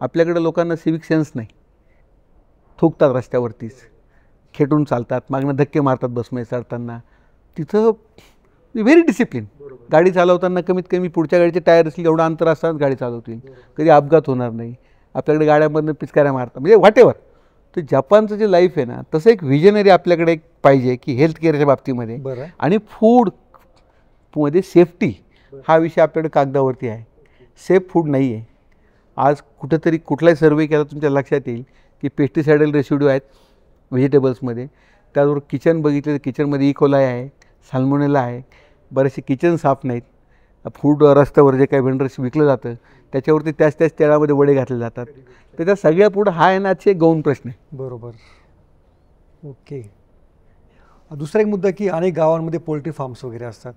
आपल्याकडे लोकांना सिविक सेन्स नाही, थुंकतात रस्त्यावरतीच, खेटून चालतात, मागणं धक्के मारतात बसमध्ये चढताना. तिथं व्हेरी डिसिप्लिन. गाडी चालवताना कमीत कमी पुढच्या गाडीचे टायर असले एवढं अंतर असतानाच गाडी चालवतील, कधी अपघात होणार नाही. आपल्याकडे गाड्यांमधून पिचकाऱ्या मारतात, म्हणजे व्हॉटेवर. तर जपानचं जे लाईफ आहे ना, तसं एक व्हिजनरी आपल्याकडे पाहिजे की हेल्थ केअरच्या बाबतीमध्ये. आणि फूडमध्ये सेफ्टी हा विषय आपल्याकडे कागदावरती आहे, सेफ फूड नाही आहे. आज कुठंतरी कुठलाही सर्वे केला तुमच्या लक्षात येईल की पेस्टिसायडल रेसिड्यू आहेत व्हेजिटेबल्समध्ये. त्याचबरोबर किचन बघितलं तर किचनमध्ये इकोलाई आहे, साल्मोनेला आहे, बरेचसे किचन साफ नाहीत. फूड रस्त्यावर जे काही व्हेंडर्स विकलं जातं त्याच्यावरती त्याच तेलामध्ये वडे घातले जातात. तर त्या सगळ्या पुढं हा येण्याचे गौण प्रश्न आहे. बरोबर. ओके. दुसरा एक मुद्दा की अनेक गावांमध्ये पोल्ट्री फार्म्स वगैरे असतात,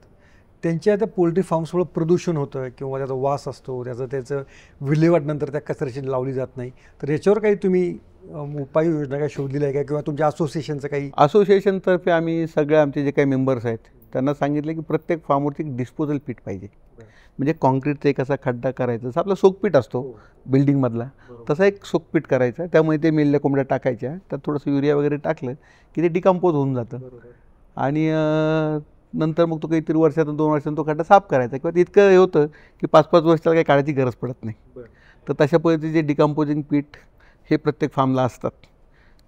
त्यांच्या त्या पोल्ट्री फार्म्समुळं प्रदूषण होतं किंवा त्याचा वास असतो, त्याचं विल्हेवाट नंतर त्या कचऱ्याची लावली जात नाही. तर याच्यावर काही तुम्ही उपाययोजना काय शोधलेल्या आहे का, किंवा तुमच्या असोसिएशनचं काही? असोसिएशनतर्फे आम्ही सगळे आमचे जे काही मेंबर्स आहेत त्यांना सांगितलं की प्रत्येक फार्मवरती एक डिस्पोजल पीट पाहिजे. म्हणजे कॉन्क्रीटचा एक असा खड्डा करायचा, जसं आपला सोकपीट असतो बिल्डिंगमधला, तसा एक सोकपीट करायचा. त्यामुळे ते मेलेल्या कोंबड्या टाकायच्या, त्यात थोडंसं युरिया वगैरे टाकलं की ते डिकम्पोज होऊन जातं. आणि नंतर मग तो काहीतरी वर्षातून 2 वर्षांनी तो खड्डा साफ करायचा. किंवा इतकं हे होतं की 5-5 वर्षाला काही काढायची गरज पडत नाही. तर तशा पद्धतीचे डिकम्पोजिंग पीठ हे प्रत्येक फार्मला असतात.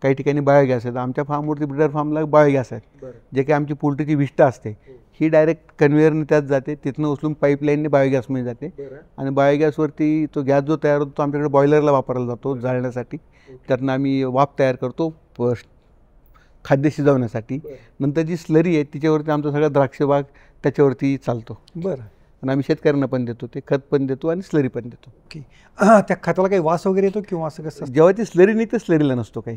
काही ठिकाणी बायोगॅस आहेत. आमच्या फार्मवरती ब्रीडर फार्मला बायोगॅस आहेत. जे काही आमची पोल्ट्रीची विष्ठा असते ही डायरेक्ट कन्व्हेअरने त्यात जाते, तिथनं उचलून पाईपलाईनने बायोगॅसमध्ये जाते. आणि बायोगॅसवरती तो गॅस जो तयार होतो तो आमच्याकडे बॉयलरला वापरला जातो जाळण्यासाठी. त्यातनं आम्ही वाफ तयार करतो खाद्य शिजवण्यासाठी. नंतर जी स्लरी आहे तिच्यावरती आमचा सगळा द्राक्षबाग त्याच्यावरती चालतो. बरं. आणि आम्ही शेतकऱ्यांना पण देतो, ते खत पण देतो आणि स्लरी पण देतो. ओके. त्या खताला काही वास वगैरे येतो किंवा असं कसं? जेव्हा ती स्लरी निघते स्लरीला नसतो काही,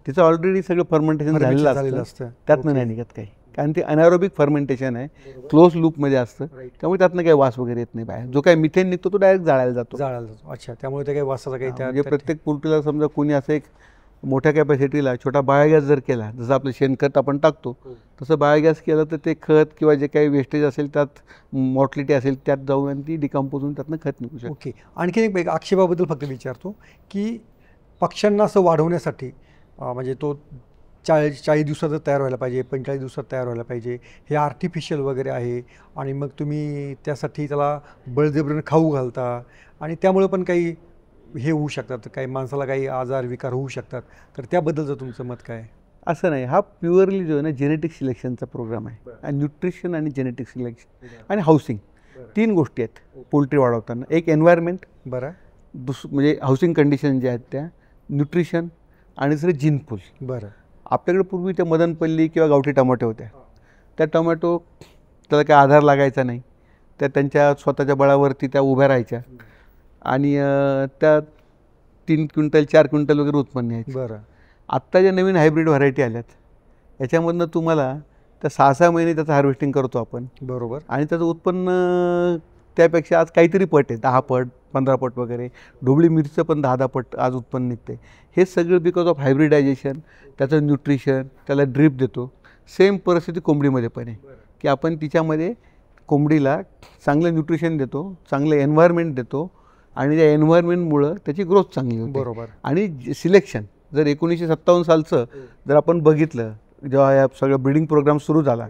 तिचं ऑलरेडी सगळं फर्मेंटेशन झालेलं असतं, त्यातनं नाही निघत काही. कारण ते अनारोबिक फर्मेंटेशन आहे, क्लोज लूपमध्ये असतं, त्यामुळे त्यातनं काही वास वगैरे येत नाही बाहेर. जो काही मिथेन निघतो तो डायरेक्ट जाळायला जातो. अच्छा, त्यामुळे ते काही वासाचा काही म्हणजे प्रत्येक पोल्ट्रीला समजा कोणी असं एक मोठ्या कॅपॅसिटीला छोटा बायोगॅस जर केला, जसं आपलं शेणखत आपण टाकतो तसं बायोगॅस केलं तर ते खत किंवा जे काही वेस्टेज असेल त्यात मॉर्टलिटी असेल त्यात जाऊन आणि ती डिकम्पोज होऊन त्यातनं खत निघू शकते. ओके. आणखी एक आक्षेपाबद्दल फक्त विचारतो की पक्ष्यांना असं वाढवण्यासाठी म्हणजे तो 40 दिवसात तयार व्हायला पाहिजे, 45 दिवसात तयार व्हायला पाहिजे, हे आर्टिफिशियल वगैरे आहे. आणि मग तुम्ही त्यासाठी त्याला बळजबरीनं खाऊ घालता आणि त्यामुळे पण काही हे होऊ शकतात, काही माणसाला काही आजार विकार होऊ शकतात. तर त्याबद्दलचं तुमचं मत काय आहे? असं नाही, हा प्युअरली जो आहे ना जेनेटिक सिलेक्शनचा प्रोग्राम आहे. आणि न्यूट्रिशन आणि जेनेटिक सिलेक्शन आणि हाऊसिंग 3 गोष्टी आहेत पोल्ट्री वाढवताना. एक एन्व्हायरमेंट, बरं, म्हणजे हाऊसिंग कंडिशन ज्या आहेत त्या, न्यूट्रिशन आणि दुसरं जीन पूल. बरं. आपल्याकडे पूर्वी त्या मदनपल्ली किंवा गावठी टमाटो होत्या. त्या टोमॅटो त्याला काही आधार लागायचा नाही, त्या त्यांच्या स्वतःच्या बळावरती त्या उभ्या राहायच्या आणि त्या 3 क्विंटल 4 क्विंटल वगैरे उत्पन्न यायचं. बरं. आत्ता ज्या नवीन हायब्रिड व्हरायटी आल्यात याच्यामधनं तुम्हाला त्या 6-6 महिने त्याचं हार्वेस्टिंग करतो आपण. बरोबर. आणि त्याचं उत्पन्न त्यापेक्षा आज काहीतरी पट आहे, 10 पट 15 पट वगैरे. ढोबळी मिरचं पण 10-10 पट आज उत्पन्न निघते. हे सगळं बिकॉज ऑफ हायब्रिडायझेशन, त्याचं न्यूट्रिशन, त्याला ड्रीप देतो. सेम परिस्थिती कोंबडीमध्ये पण आहे की आपण तिच्यामध्ये कोंबडीला चांगलं न्यूट्रिशन देतो, चांगलं एन्व्हायरमेंट देतो आणि त्या एन्व्हायरमेंटमुळं त्याची ग्रोथ चांगली होते. बरोबर. आणि सिलेक्शन जर 1957 सालचं जर आपण बघितलं, जेव्हा या सगळं ब्रीडिंग प्रोग्राम सुरू झाला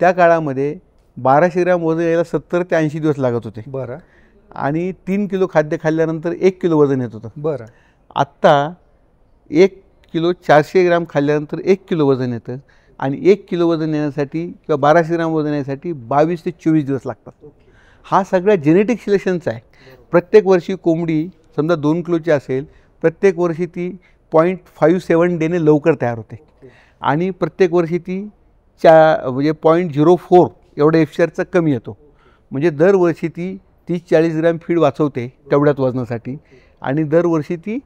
त्या काळामध्ये 1200 ग्रॅम वजन यायला 70 ते 80 दिवस लागत होते. बरं. आणि 3 किलो खाद्य खाल्ल्यानंतर 1 किलो वजन येत होतं. बरं. आत्ता 1 किलो 400 ग्रॅम खाल्ल्यानंतर 1 किलो वजन येतं. आणि 1 किलो वजन येण्यासाठी किंवा 1200 ग्रॅम वजन येण्यासाठी 22 ते 24 दिवस लागतात. हा सगळ्या जेनेटिक सिलेक्शनचा आहे. प्रत्येक वर्षी कोंबडी समजा 2 किलोची असेल, प्रत्येक वर्षी ती 0.57 डेने लवकर तयार होते. आणि प्रत्येक वर्षी ती म्हणजे 0.04 एवढ्या FCRचा कमी येतो. म्हणजे दरवर्षी ती 30-40 ग्रॅम फीड वाचवते तेवढ्याच वजनासाठी. आणि दरवर्षी ती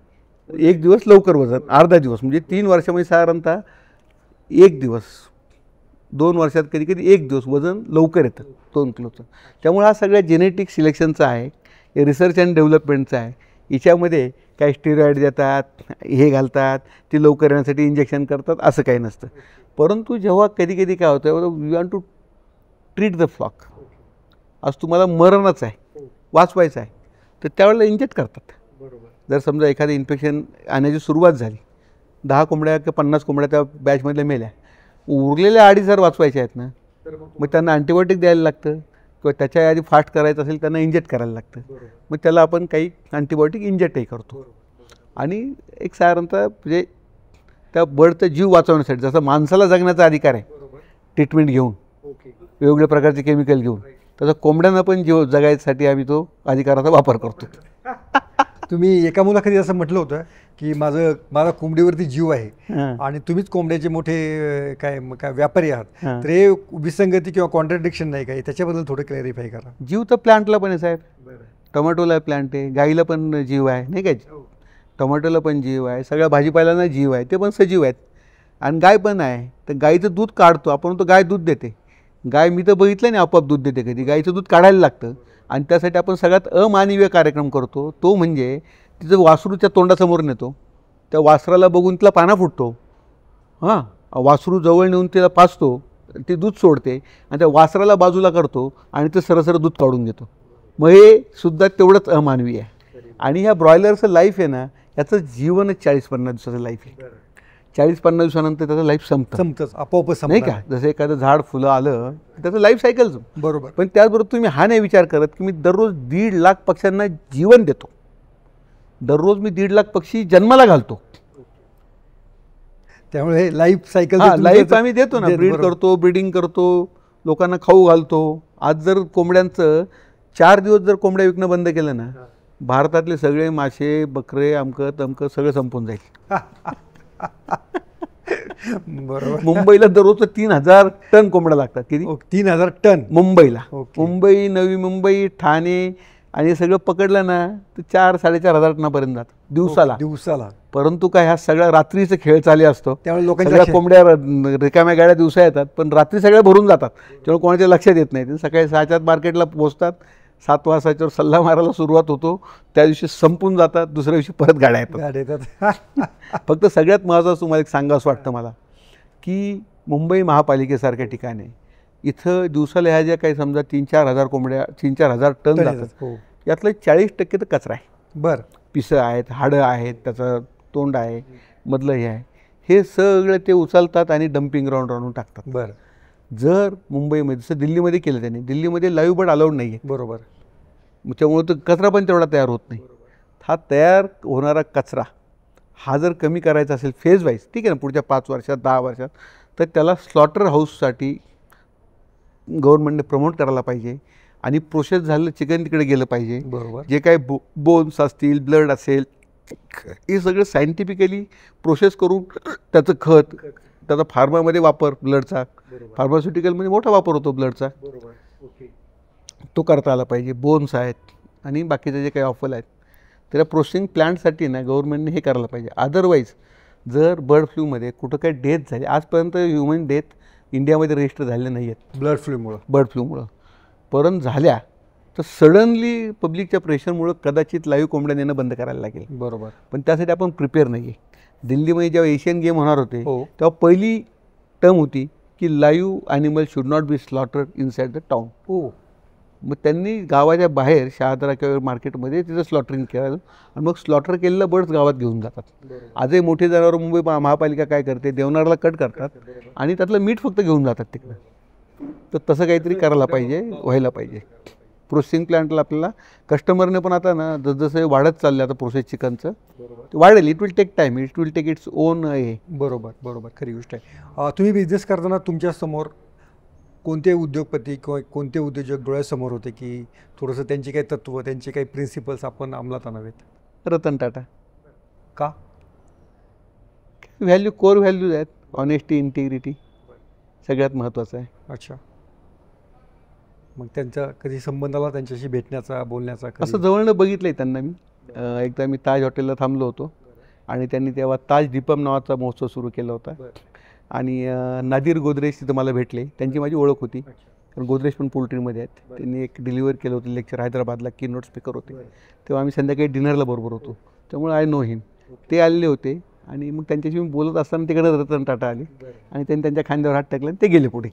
1 दिवस लवकर वजन, अर्धा दिवस, म्हणजे 3 वर्षामध्ये साधारणतः 1 दिवस, 2 वर्षात कधी कधी 1 दिवस वजन लवकर येतं 2 किलोचं. त्यामुळे हा सगळ्या जेनेटिक सिलेक्शनचा आहे, हे रिसर्च अँड डेव्हलपमेंटचा आहे. याच्यामध्ये काही स्टेरॉइड देतात, हे घालतात, ती लवकर येण्यासाठी इंजेक्शन करतात, असं काही नसतं. परंतु जेव्हा कधी कधी काय होतं, we want to treat the flock, आज तुम्हाला मरणच आहे, वाचवायचं आहे, तर त्यावेळेला इंजेक्ट करतात. जर समजा एखादं इन्फेक्शन आणण्याची सुरुवात झाली, 10 कोंबड्या किंवा 50 कोंबड्या त्या बॅचमधल्या मेल्या, उरलेल्या 2.5 वाचवायच्या आहेत ना, मग त्यांना अँटीबायोटिक द्यायला लागतं किंवा त्याच्या आधी फास्ट करायचं असेल त्यांना इंजेक्ट करायला लागतं. मग त्याला आपण काही अँटीबायोटिक इंजेक्टही करतो. आणि एक साधारणतः म्हणजे त्या बर्डचा जीव वाचवण्यासाठी, जसं माणसाला जगण्याचा अधिकार आहे ट्रीटमेंट घेऊन, वेगवेगळ्या प्रकारचे केमिकल घेऊन, तसं कोंबड्यांना पण जीव जगायसाठी आम्ही तो अधिकाराचा वापर करतो. तुम्ही एका मुलाखतीत असं म्हटलं होतं की माझा कोंबडीवरती जीव आहे आणि तुम्हीच कोंबड्याचे मोठे काय व्यापारी आहात, तर हे विसंगती किंवा कॉन्ट्रडिक्शन नाही काय? त्याच्याबद्दल थोडं क्लॅरिफाय करा. जीव तर प्लांटला पण आहे साहेब, टोमॅटोला प्लांट आहे, गाईला पण जीव आहे नाही काय, टोमॅटोला पण जीव आहे, सगळ्या भाजीपाल्याला जीव आहे, ते पण सजीव आहेत. आणि गाय पण आहे, तर गाईचं दूध काढतो आपण, तो गाय दूध देते. गाय मी तर बघितलं नाही आपोआप दूध देते कधी, गाईचं दूध काढायला लागतं. आणि त्यासाठी आपण सगळ्यात अमानवीय कार्यक्रम करतो, तो म्हणजे तिचं वासरूच्या तोंडासमोर नेतो, त्या वासराला बघून तिला पाना फुटतो, हां, वासरू जवळ नेऊन तिला पाचतो, ती दूध सोडते आणि त्या वासराला बाजूला करतो आणि ते सरसर दूध काढून घेतो. मग हे सुद्धा तेवढंच अमानवी आहे. आणि ह्या ब्रॉयलरचं लाईफ आहे ना, याचं जीवनच 40-50 दिवसाचं लाईफ आहे. 40-50 दिवसानंतर त्याचं लाईफ संपतंच आपोआपच नाही का. जसं एखादं झाड फुलं आलं त्याचं लाईफ सायकलच बरोबर. पण त्याचबरोबर तुम्ही हा नाही विचार करत की मी दररोज 1.5 लाख पक्ष्यांना जीवन देतो, दररोज मी 1.5 लाख पक्षी जन्माला घालतो. त्यामुळे लाईफ सायकल लाईफ आम्ही देतो ना, ब्रीड करतो, ब्रीडिंग करतो, लोकांना खाऊ घालतो. आज जर कोंबड्यांचं 4 दिवस जर कोंबड्या विकणं बंद केलं ना, भारतातले सगळे मासे, बकरे, अमकं तमकं सगळं संपून जाईल. बरोबर. मुंबईला दररोज 3,000 टन कोंबड्या लागतात. किती? 3,000 टन मुंबईला. मुंबई, नवी मुंबई, ठाणे आणि हे सगळं पकडलं ना तर 4-4.5 टनापर्यंत जातं दिवसाला. परंतु काय, हा सगळा रात्रीचा खेळ चालू असतो. त्यामुळे लोकांच्या कोंबड्या रिकाम्या गाड्या दिवसा येतात पण रात्री सगळ्या भरून जातात. त्यामुळे कोणाच्या लक्षात येत नाही. सकाळी 6च्या मार्केटला पोहोचतात, 7 वाजताच्यावर सल्ला मारायला सुरुवात होतो, त्या दिवशी संपून जातात, दुसऱ्या दिवशी परत गाड्या येतात. फक्त सगळ्यात महत्त्वाचं तुम्हाला एक सांगावंसं वाटतं मला की मुंबई महापालिकेसारख्या ठिकाणी इथं दिवसाला ह्या ज्या काही समजा 3-4 कोंबड्या 3-4 टन जातात, यातलं 40% तर कचरा आहे. बरं. पिसं आहेत, हाडं आहेत, त्याचं तोंड आहे, मधलं हे आहे, हे सगळं ते उचलतात आणि डम्पिंग ग्राउंड आणून टाकतात. बरं. जर मुंबईमध्ये जसं दिल्लीमध्ये केलं त्यांनी, दिल्लीमध्ये लाईव्ह बर्ड अलाउड नाही आहे. बरोबर. त्यामुळे तर कचरा पण तेवढा तयार होत नाही. हा तयार होणारा कचरा हा जर कमी करायचा असेल फेज वाईज, ठीक आहे ना, पुढच्या 5 वर्षात 10 वर्षात, तर त्याला स्लॉटर हाऊससाठी गव्हर्नमेंटने प्रमोट करायला पाहिजे आणि प्रोसेस झालेलं चिकन तिकडे गेलं पाहिजे. बरोबर. जे काही बोन्स असतील, ब्लड असेल, हे सगळं सायंटिफिकली प्रोसेस करून त्याचं खत, त्याचा फार्मामध्ये वापर, ब्लडचा फार्मास्युटिकलमध्ये मोठा वापर होतो ब्लडचा, तो करता आला पाहिजे. बोन्स आहेत आणि बाकीचे जे काही ऑफल आहेत त्याला प्रोसेसिंग प्लांटसाठी ना गव्हर्नमेंटने हे करायला पाहिजे. अदरवाईज जर बर्ड फ्लूमध्ये कुठं काही डेथ झाली, आजपर्यंत ह्युमन डेथ इंडियामध्ये रजिस्टर झाले नाही आहेत बर्ड फ्लूमुळं. परंतु झाल्या तर सडनली पब्लिकच्या प्रेशरमुळं कदाचित लाईव्ह कोंबड्या नेणं बंद करायला लागेल. बरोबर. पण त्यासाठी आपण प्रिपेअर नाही आहे. दिल्लीमध्ये जेव्हा एशियन गेम होणार होते तेव्हा पहिली टर्म होती की live animal should not be slaughtered inside the town. मग त्यांनी गावाच्या बाहेर शहादरा किंवा मार्केटमध्ये तिथं स्लॉटरिंग केलं आणि मग स्लॉटर केलेलं बर्ड्स गावात घेऊन जातात. आजही मोठे जनावर मुंबई महापालिका काय करते, देवनारला कट करतात आणि त्यातलं मीठ फक्त घेऊन जातात तिकडं. तर तसं काहीतरी करायला पाहिजे, व्हायला पाहिजे. प्रोसेसिंग प्लांटला आपल्याला कस्टमरने पण आता ना जसं वाढत चाललं आता प्रोसेस चिकनचं ते वाढेल. It will take time, it will take its own हे. बरोबर, खरी गोष्ट आहे. तुम्ही बिझनेस करताना तुमच्यासमोर कोणते उद्योगपती किंवा कोणते उद्योजक डोळ्यासमोर होते की थोडंसं त्यांची काही तत्त्व, त्यांचे काही प्रिन्सिपल्स आपण अंमलात आणावेत? रतन टाटा. का? व्हॅल्यू, कोर व्हॅल्यूज आहेत. ऑनेस्टी, इंटिग्रिटी सगळ्यात महत्त्वाचं आहे. अच्छा. मग त्यांचा कधी संबंध आला त्यांच्याशी भेटण्याचा, बोलण्याचा? असं जवळनं बघितलं आहे त्यांना मी. एकदा मी ताज हॉटेलला थांबलो होतो आणि त्यांनी तेव्हा ताज दीपम नावाचा महोत्सव सुरू केला होता आणि नादिर गोदरेज तिथं मला भेटले. त्यांची माझी ओळख होती कारण गोदरेज पण पोल्ट्रीमध्ये आहेत. त्यांनी एक डिलिव्हर केलं होतं लेक्चर हैदराबादला, की नोट स्पीकर होते. तेव्हा आम्ही संध्याकाळी डिनरला बरोबर होतो, त्यामुळे आय नो हिम. ते आलेले होते आणि मग त्यांच्याशी मी बोलत असताना तिकडे रतन टाटा आले आणि त्यांनी त्यांच्या खांद्यावर हात टाकले आणि ते गेले पुढे.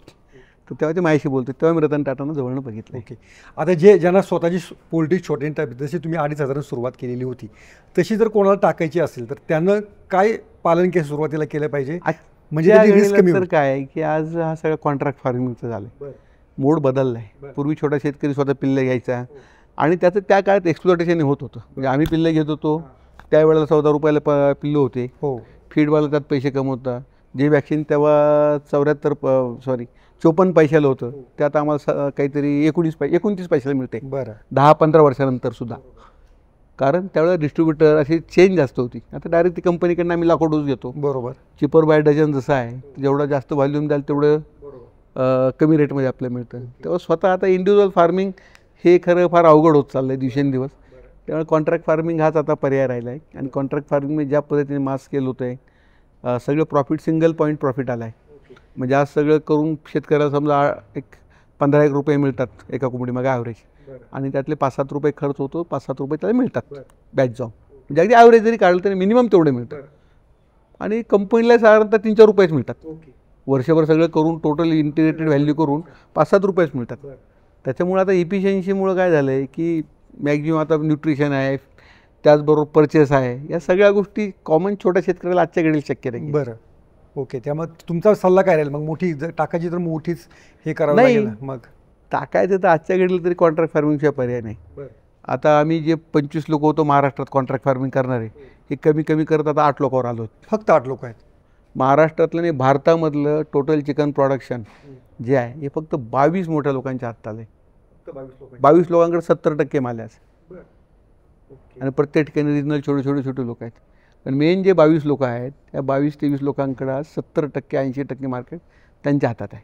तर तेव्हा ते माझ्याशी बोलतो, तेव्हा मी रतन टाटांना जवळनं बघितलं. ओके. आता ज्यांना स्वतःची पोल्ट्री छोटे टाईप, जशी तुम्ही 2,500 सुरुवात केलेली होती, तशी जर कोणाला टाकायची असेल तर त्यानं काय पालन केलं, सुरुवातीला केलं पाहिजे? म्हणजे तर काय आहे की आज हा सगळं कॉन्ट्रॅक्ट फार्मिंगचं झालं आहे. मोड बदलला आहे. पूर्वी छोटा शेतकरी स्वतः पिल्लं घ्यायचा आणि त्याचं त्या काळात एक्सप्लॉटेशन होत होतं. म्हणजे आम्ही पिल्लं घेत होतो त्यावेळेला 14 रुपयाला पिल्लं होते. फीडवाला त्यात पैसे कमवता. जे वॅक्सिन तेव्हा 54 पैशाला होतं, त्यात आम्हाला काहीतरी 29 पैशाला मिळते. 10-15 वर्षानंतर सुद्धा. कारण त्यावेळेला डिस्ट्रीब्युटर अशी चेंज जास्त होती. आता डायरेक्ट ती कंपनीकडनं आम्ही लाखो डोस घेतो. बरोबर. चिपर बाय डझन जसं आहे, जेवढा जास्त व्हॉल्यूम द्याल तेवढं कमी रेटमध्ये आपल्याला मिळतं. तेव्हा स्वतः आता इंडिव्हिज्युअल फार्मिंग हे खरं फार अवघड होत चाललं आहे दिवसेंदिवस. त्यामुळे कॉन्ट्रॅक्ट फार्मिंग हाच आता पर्याय राहिला आहे आणि कॉन्ट्रॅक्ट फार्मिंगमध्ये ज्या पद्धतीने मास स्केल होतं आहे, सगळं प्रॉफिट सिंगल पॉईंट प्रॉफिट आला आहे. म्हणजे आज सगळं करून शेतकऱ्याला समजा एक 15 रुपये मिळतात एका कोंबडीमागे ॲव्हरेज आणि त्यातले 5-7 रुपये खर्च होतो, 5-7 रुपये त्याला मिळतात बॅच जाऊन. म्हणजे अगदी ॲव्हरेज जरी काढलं तरी मिनिमम तेवढे मिळतात आणि कंपनीला साधारणतः 3-4 रुपयेच मिळतात. वर्षभर सगळं करून टोटल इंटिग्रेटेड व्हॅल्यू करून 5-7 रुपयेच मिळतात. त्याच्यामुळे आता इफिशियन्सीमुळं काय झालं आहे की मॅक्झिमम आता न्यूट्रिशन आहे, त्याचबरोबर परचेस आहे, या सगळ्या गोष्टी कॉमन छोट्या शेतकऱ्याला आजच्या घडीला शक्य नाही. बरं, ओके. त्यामुळे तुमचा सल्ला काय राहील मग? मोठी जर टाकायची तर मोठीच हे करावं लागेल ना मग? टाकायचं तर आजच्या घडीला तरी कॉन्ट्रॅक्ट फार्मिंगशिवाय पर्याय नाही. आता आम्ही जे 25 लोक होतो महाराष्ट्रात कॉन्ट्रॅक्ट फार्मिंग करणारे, हे कमी कमी करत आता 8 लोकांवर आलो. फक्त 8 लोक आहेत महाराष्ट्रातलं नाही, भारतामधलं टोटल चिकन प्रोडक्शन जे आहे हे फक्त 22 मोठ्या लोकांच्या हातात आलं आहे. 22 लोकांकडे 70% माल आहे आणि प्रत्येक ठिकाणी रिजनल छोटे लोक आहेत. पण मेन जे 22 लोक आहेत त्या 22-23 लोकांकडे 70% 80% मार्केट त्यांच्या हातात आहे.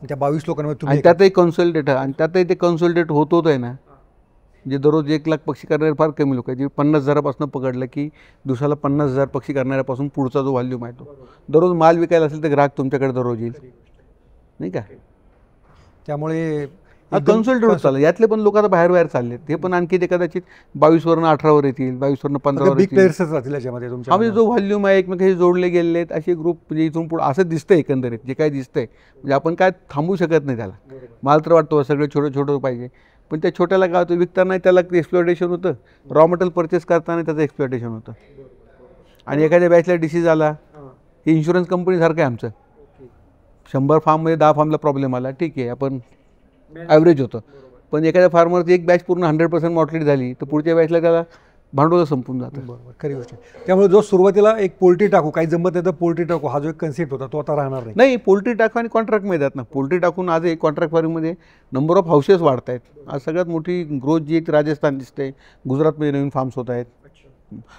त्या 22 लोकांमध्ये आणि त्यातही कन्सल्टेट आहे, आणि त्यातही ते कन्सल्टेट होत आहे ना, जे दररोज 1 लाख पक्षी करणारे फार कमी लोक आहेत. जे 50,000पासून पकडलं की दिवसाला 50,000 पक्षी करणाऱ्यापासून पुढचा जो व्हॉल्यूम आहे तो दररोज माल विकायला असेल तर ग्राहक तुमच्याकडे दररोज येईल, नाही का? त्यामुळे कन्सल्टेट होत चाललं. यातले पण लोक आता बाहेर चाललेत. ते पण आणखी ते कदाचित 22वरून 18वर येतील, 22वरून 15वर येतील. आम्ही जो व्हॉल्यूम आहे एकमेकांशी जोडले गेले आहेत असे ग्रुप, म्हणजे इथून पुढे असं दिसतंय एकंदरीत जे काय दिसतंय. म्हणजे आपण काय थांबू शकत नाही त्याला. माल तर वाटतो सगळे छोटं पाहिजे, पण त्या छोट्याला काय होतं, विकताना त्याला एक्सप्लॉयटेशन होतं, रॉ मटेरियल परचेस करताना त्याचं एक्सप्लॉयटेशन होतं. आणि एखाद्या बॅचला डिसीज आला, हे इन्शुरन्स कंपनीसारखं आहे आमचं. 100 फार्ममध्ये 10 फार्मला प्रॉब्लेम आला, ठीक आहे, आपण ॲव्हरेज होतं. पण एखाद्या फार्मरची एक बॅच पूर्ण 100% मॉर्टॅलिटी झाली तर पुढच्या बॅचला त्याला भांडवल संपून जातं. बरोबर, खरी गोष्ट. त्यामुळे जो सुरुवातीला एक पोल्ट्री टाकू, काही जमत नाही तर पोल्ट्री टाकू, हा जो एक कन्सेप्ट होता तो आता राहणार नाही. पोल्ट्री टाकू आणि कॉन्ट्रॅक्ट मिळतात ना. पोल्ट्री टाकून आज एक कॉन्ट्रॅक्ट फार्मिंगमध्ये नंबर ऑफ हाऊसेस वाढत आहेत. आज सगळ्यात मोठी ग्रोथ जी आहे राजस्थान दिसते, गुजरातमध्ये नवीन फार्म्स होत आहेत.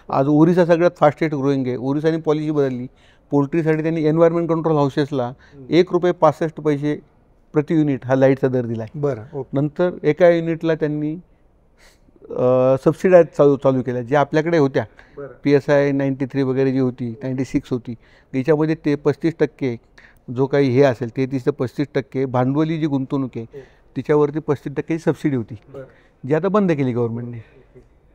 आज ओरिसा सगळ्यात फास्टेस्ट ग्रोईंग आहे. ओरिसाने पॉलिसी बदलली. पोल्ट्रीसाठी त्यांनी एन्व्हायरमेंट कंट्रोल हाऊसेसला ₹1.65 प्रति युनिट हा लाईटचा दर दिला आहे. बरं, नंतर एका युनिटला त्यांनी सबसिडाईज चालू केल्या, ज्या आपल्याकडे होत्या. PSI 93 वगैरे जी होती, 96 होती, याच्यामध्ये ते 35% जो काही हे असेल 33 ते 35% भांडवली जी गुंतवणूक आहे तिच्यावरती 35% सबसिडी होती, जी आता बंद केली गव्हर्नमेंटने.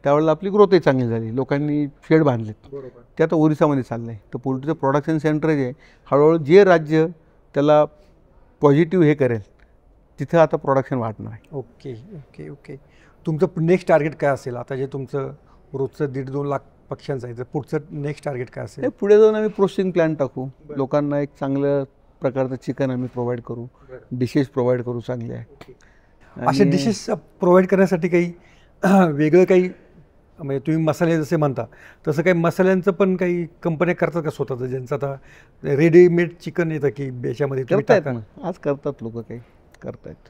त्यावेळेला आपली ग्रोथही चांगली झाली, लोकांनी शेड बांधलेत. ते आता ओरिसामध्ये चाललं आहे. तर पोल्ट्रीचं प्रोडक्शन सेंटर जे आहे, हळूहळू जे राज्य त्याला पॉझिटिव्ह हे करेल तिथं आता प्रोडक्शन वाढणार आहे. ओके. तुमचं नेक्स्ट टार्गेट काय असेल? आता जे तुमचं रोजचं 1.5-2 लाख पक्ष्यांचं आहे, तर पुढचं नेक्स्ट टार्गेट काय असेल? पुढे जाऊन आम्ही प्रोसेसिंग प्लॅन टाकू, लोकांना एक चांगलं प्रकारचं चिकन आम्ही प्रोव्हाइड करू, डिशेस प्रोव्हाइड करू चांगले आहे. अशा डिशेस प्रोव्हाइड करण्यासाठी काही वेगळं काही, म्हणजे तुम्ही मसाले जसे म्हणता तसं काही मसाल्यांचं पण काही कंपन्या करतात का स्वतःचं, ज्यांचं आता रेडीमेड चिकन येतं की याच्यामध्ये करतायत ना? आज करतात लोक, काही करतायत.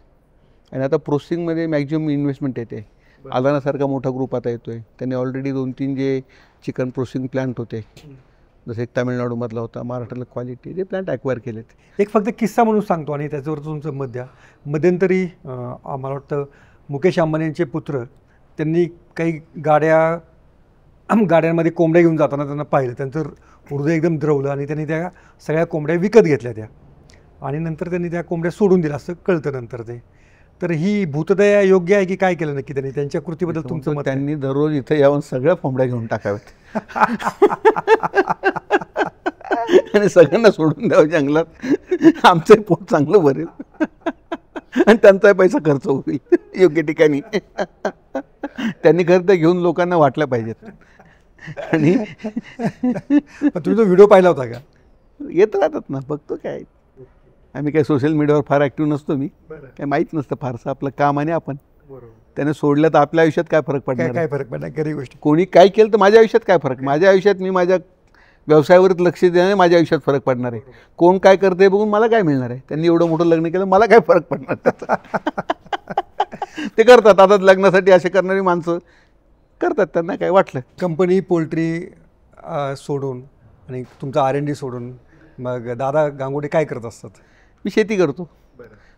आणि आता प्रोसेसिंगमध्ये मॅक्झिमम इन्व्हेस्टमेंट येते. आदानासारखा मोठा ग्रुप आता येतो आहे. त्यांनी ऑलरेडी 2-3 जे चिकन प्रोसेसिंग प्लांट होते, जसं एक तामिळनाडूमधला होता, महाराष्ट्रातला क्वालिटी, ते प्लांट ॲक्वायर केलेत. एक फक्त किस्सा म्हणून सांगतो आणि त्याच्यावर तुमचं मत द्या. मध्यंतरी मला वाटतं मुकेश अंबानींचे पुत्र, त्यांनी काही गाड्यांमध्ये कोंबड्या घेऊन जाताना त्यांना पाहिलं. त्यांचं हृदय एकदम द्रवलं आणि त्यांनी त्या सगळ्या कोंबड्या विकत घेतल्या त्या, आणि नंतर त्यांनी त्या कोंबड्या सोडून दिल्या असं कळतं नंतर ते. तर ही भूतदया योग्य आहे की काय केलं नक्की त्यांनी? त्यांच्या कृतीबद्दल तुमचं मत? त्यांनी दररोज इथं यावून सगळ्या कोंबड्या घेऊन टाकाव्यात आणि सगळ्यांना सोडून द्यावं जंगलात. आमचं पोट चांगलं भरेल आणि त्यांचाही पैसा खर्च होईल योग्य ठिकाणी. त्यांनी खरं तर घेऊन लोकांना वाटलं पाहिजेत. आणि तुम्ही तो व्हिडिओ पाहिला होता का? येत राहतात ना, बघतो. काय आम्ही काय सोशल मीडियावर फार ॲक्टिव्ह नसतो. मी काय माहीत नसतं फारसं आपलं काम, आणि आपण त्याने सोडलं तर आपल्या आयुष्यात काय फरक पडणार? काय फरक पडणार? खरी गोष्ट. कोणी काय केलं तर माझ्या आयुष्यात काय फरक? माझ्या आयुष्यात मी माझ्या व्यवसायावरच लक्ष देण्याने माझ्या आयुष्यात फरक पडणार आहे. कोण काय करते बघून मला काय मिळणार आहे? त्यांनी एवढं मोठं लग्न केलं, मला काय फरक पडणार त्याचा? ते करतात. आता लग्नासाठी असे करणारी माणसं करतात, त्यांना काय वाटलं. कंपनी पोल्ट्री सोडून आणि तुमचा R&D सोडून मग दादा गांगुडे काय करत असतात? मी शेती करतो.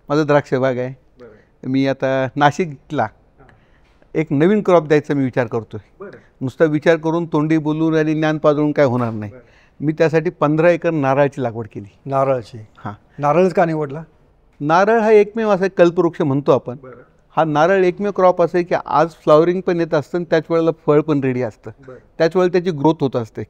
माझं द्राक्ष बाग आहे. मी आता नाशिकला एक नवीन क्रॉप द्यायचा मी विचार करतोय. नुसता विचार करून तोंडी बोलून आणि ज्ञान पाजळून काय होणार नाही. मी त्यासाठी 15 एकर नारळाची लागवड केली. नारळाची? हां. नारळच का निवडला? नारळ हा एकमेव असा कल्पवृक्ष म्हणतो आपण. हा नारळ एकमेव क्रॉप असं आहे की आज फ्लॉवरिंग पण येत असतं आणि त्याच वेळेला फळ पण रेडी असतं, त्याच वेळेला त्याची ग्रोथ होत असते.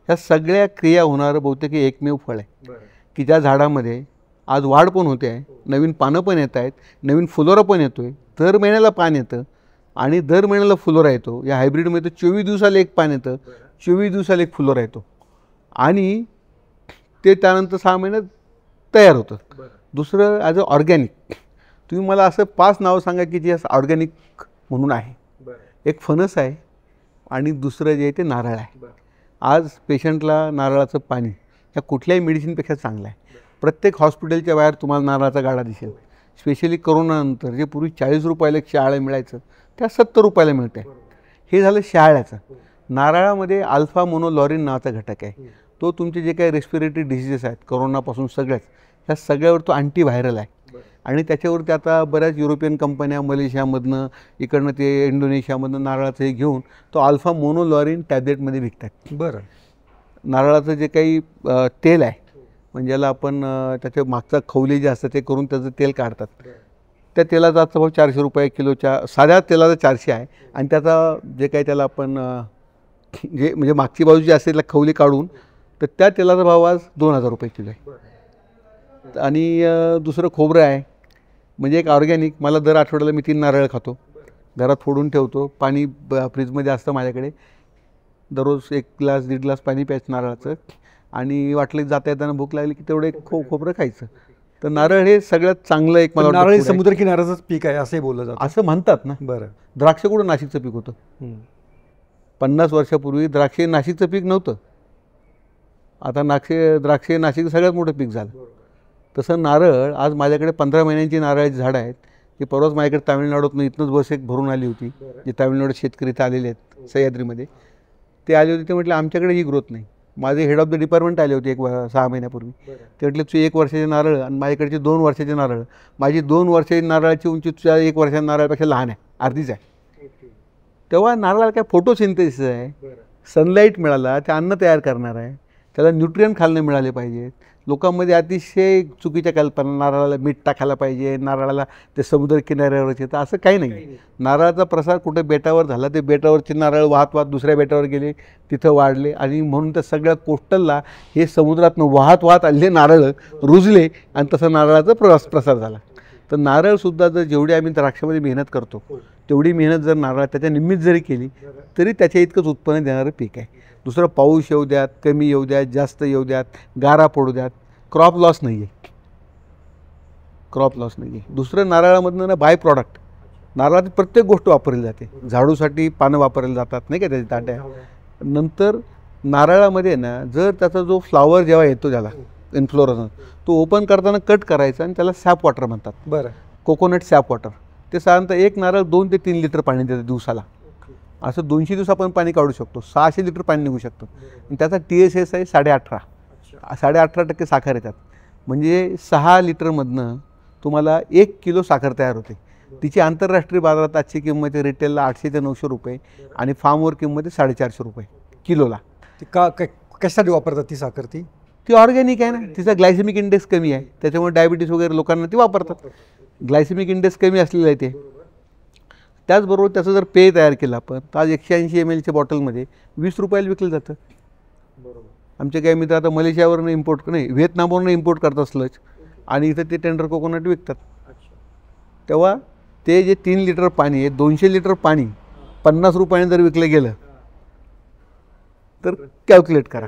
ह्या सगळ्या क्रिया होणारं बहुतेक एकमेव फळ आहे. की ज्या झाडामध्ये आज वाढ पण होते आहे, नवीन पानं पण येत आहेत, नवीन फुलोरा पण येतो आहे, दर महिन्याला पान येतं आणि दर महिन्याला फुलोरा येतो. या हायब्रिडमध्ये तर 24 दिवसाला एक पान येतं, 24 दिवसाला एक फुलोरा येतो आणि ते त्यानंतर 6 महिन्यात तयार होतं. दुसरं ॲज अ ऑर्गॅनिक तुम्ही मला असं 5 नावं सांगा की जे असं ऑर्गॅनिक म्हणून आहे. एक फणस आहे आणि दुसरं जे आहे ते नारळ आहे. आज पेशंटला नारळाचं पाणी या कुठल्याही मेडिसिनपेक्षा चांगलं आहे. प्रत्येक हॉस्पिटलच्या बाहेर तुम्हाला नारळाचा गाडा दिसेल. स्पेशली करोनानंतर जे पूर्वी 40 रुपयाला एक शहाळं मिळायचं त्या 70 रुपयाला मिळतं आहे. हे झालं शहाळ्याचं. नारळामध्ये अल्फा मोनोलॉरिन नावाचा घटक आहे. तो तुमचे जे काही रेस्पिरेटरी डिसीजेस आहेत करोनापासून सगळ्याच ह्या सगळ्यावर तो अँटीव्हायरल आहे आणि त्याच्यावरती आता बऱ्याच युरोपियन कंपन्या मलेशियामधनं इकडनं ते इंडोनेशियामधनं नारळाचं हे घेऊन तो अल्फा मोनोलॉरिन टॅब्लेटमध्ये विकतात. बरं. नारळाचं जे काही तेल आहे म्हणजे याला आपण त्याच्या मागचा खवले जे असतं ते करून त्याचं तेल काढतात. त्या तेलाचा आजचा भाव 400 रुपये किलोच्या साध्या तेलाचा 400 आहे आणि त्याचा जे काही त्याला आपण जे म्हणजे मागची बाजू जी असते त्याला खवले काढून तर त्या तेलाचा भाव आज 2000 रुपये किलो आहे. आणि दुसरं खोबरं आहे म्हणजे एक ऑर्गॅनिक. मला दर आठवड्याला मी 3 नारळ खातो, घरात फोडून ठेवतो. पाणी फ्रीजमध्ये असतं माझ्याकडे. दररोज 1 ग्लास 1.5 ग्लास पाणी प्यायचं नारळाचं आणि वाटलं जाता येताना भूक लागली की तेवढं एक खोबरं खायचं. तर नारळ हे सगळ्यात चांगलं एक मला नारळ समुद्रकिनाऱ्याचंच पीक आहे असंही बोललं जातं, असं म्हणतात ना. बरं. द्राक्ष कुठं नाशिकचं पीक होतं? 50 वर्षापूर्वी द्राक्षे नाशिकचं पीक नव्हतं. आता द्राक्षे नाशिक सगळ्यात मोठं पीक झालं. तसं नारळ आज माझ्याकडे 15 महिन्यांची नारळाची झाडं आहेत. ती परवाच माझ्याकडे तामिळनाडूतून इथनंच बस एक भरून आली होती. जे तामिळनाडू शेतकरी इथं आलेले आहेत सह्याद्रीमध्ये ते आले होते. ते म्हटले आमच्याकडे ही ग्रोथ नाही. माझे हेड ऑफ द डिपार्टमेंट आले होते 6 महिन्यापूर्वी. ते म्हटले तुझे 1 वर्षाचे नारळ आणि माझ्याकडचे 2 वर्षाचे नारळ, माझी 2 वर्षाची नारळाची उंची तुझ्या 1 वर्षाच्या नारळापेक्षा लहान आहे, अर्धीच आहे. तेव्हा नारळाला काय फोटोसिंथेसिस आहे, सनलाईट मिळाला ते अन्न तयार करणार आहे, त्याला न्यूट्रियंट खाल्ले मिळाले पाहिजेत. लोकांमध्ये अतिशय चुकीच्या कल्पना, नारळाला मीठ टाकायला पाहिजे, नारळाला ते समुद्र किनाऱ्यावरच येतं, असं काही नाही. नारळाचा प्रसार कुठे बेटावर झाला, ते बेटावरचे नारळ वाहत दुसऱ्या बेटावर गेले, तिथं वाढले आणि म्हणून त्या सगळ्या कोस्टलला हे समुद्रातनं वाहत आले नारळ रुजले आणि तसं नारळाचा प्रसार झाला. तर नारळसुद्धा जर जेवढी आम्ही द्राक्षामध्ये मेहनत करतो तेवढी मेहनत जर नारळ त्याच्या निमित्त जरी केली तरी त्याच्या इतकंच उत्पन्न देणारं पीक आहे. दुसरं पाऊस येऊ द्यात, कमी येऊ द्यात, जास्त येऊ द्यात, गारा पडू द्यात, क्रॉप लॉस नाही आहे. क्रॉप लॉस नाही आहे. दुसरं नारळामधनं ना बाय प्रॉडक्ट, नारळाची प्रत्येक गोष्ट वापरली जाते. झाडूसाठी पानं वापरली जातात नाही का, त्याची ताट्या. नंतर नारळामध्ये ना जर त्याचा जो फ्लावर जेव्हा येतो त्याला इन्फ्लोरसन तो ओपन करताना कट करायचा आणि त्याला सॅप वॉटर म्हणतात. बरं. Coconut SAP water. ते साधारणतः एक नारळ 2 ते 3 लिटर पाणी देतं दिवसाला. असं 200 दिवस आपण पाणी काढू शकतो. 600 लिटर पाणी निघू शकतं. आणि त्याचा TSS आहे 18.5. 18% साखर येतात. म्हणजे 6 लिटरमधनं तुम्हाला 1 किलो साखर तयार होते. तिची आंतरराष्ट्रीय बाजारात आजची किंमत आहे रिटेलला 800 ते 900 रुपये आणि फार्मवर किंमत आहे 450 रुपये किलोला. ती कशासाठी वापरतात ती साखर? ती ऑर्गॅनिक आहे ना, तिचा ग्लायसेमिक इंडेक्स कमी आहे, त्याच्यामुळे डायबिटीस वगैरे लोकांना ती वापरतात. ग्लायसेमिक इंडेक्स कमी असलेलं आहे ते. त्याचबरोबर त्याचं जर पेय तयार केलं आपण तर आज 180 ml बॉटलमध्ये 20 रुपयाला विकलं जातं. आमचे काही मित्र आता मलेशियावरनं इम्पोर्ट नाही व्हिएतनामवरनं इम्पोर्ट करतात स्लज आणि इथं ते टेंडर कोकोनट विकतात. तेव्हा ते जे 3 लिटर पाणी आहे, 200 लिटर पाणी 50 रुपयाने जर विकलं गेलं तर कॅल्क्युलेट करा.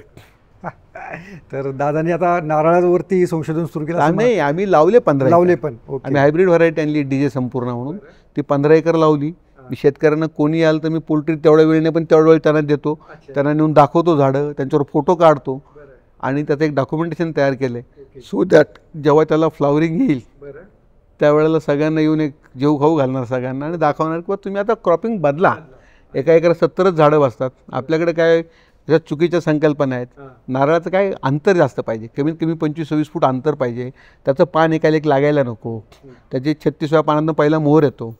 तर दादांनी आता नारळावरती संशोधन सुरू केलं? नाही, आम्ही लावले 15 लावले पण. आम्ही हायब्रिड व्हरायटी आणली DJ संपूर्ण म्हणून. ती 15 एकर लावली. मी शेतकऱ्यांना कोणी आलं तर मी पोल्ट्री तेवढ्या वेळेने पण तेवढ्या वेळ त्यांना देतो, त्यांना नेऊन दाखवतो झाडं, त्यांच्यावर फोटो काढतो आणि त्याचं एक डॉक्युमेंटेशन तयार केलं आहे. सो दॅट जेव्हा त्याला फ्लावरिंग येईल त्यावेळेला सगळ्यांना येऊन एक जेव खाऊ घालणार सगळ्यांना आणि दाखवणार की तुम्ही आता क्रॉपिंग बदला. एका एकरात 70च झाडं बसतात. आपल्याकडे काय त्याच्यात चुकीच्या संकल्पना आहेत. नारळाचं काय अंतर जास्त पाहिजे, कमीत कमी 25-26 फूट अंतर पाहिजे. त्याचं पान एकाला एक लागायला नको. त्याचे 36व्या पानांना पहिला मोहर येतो.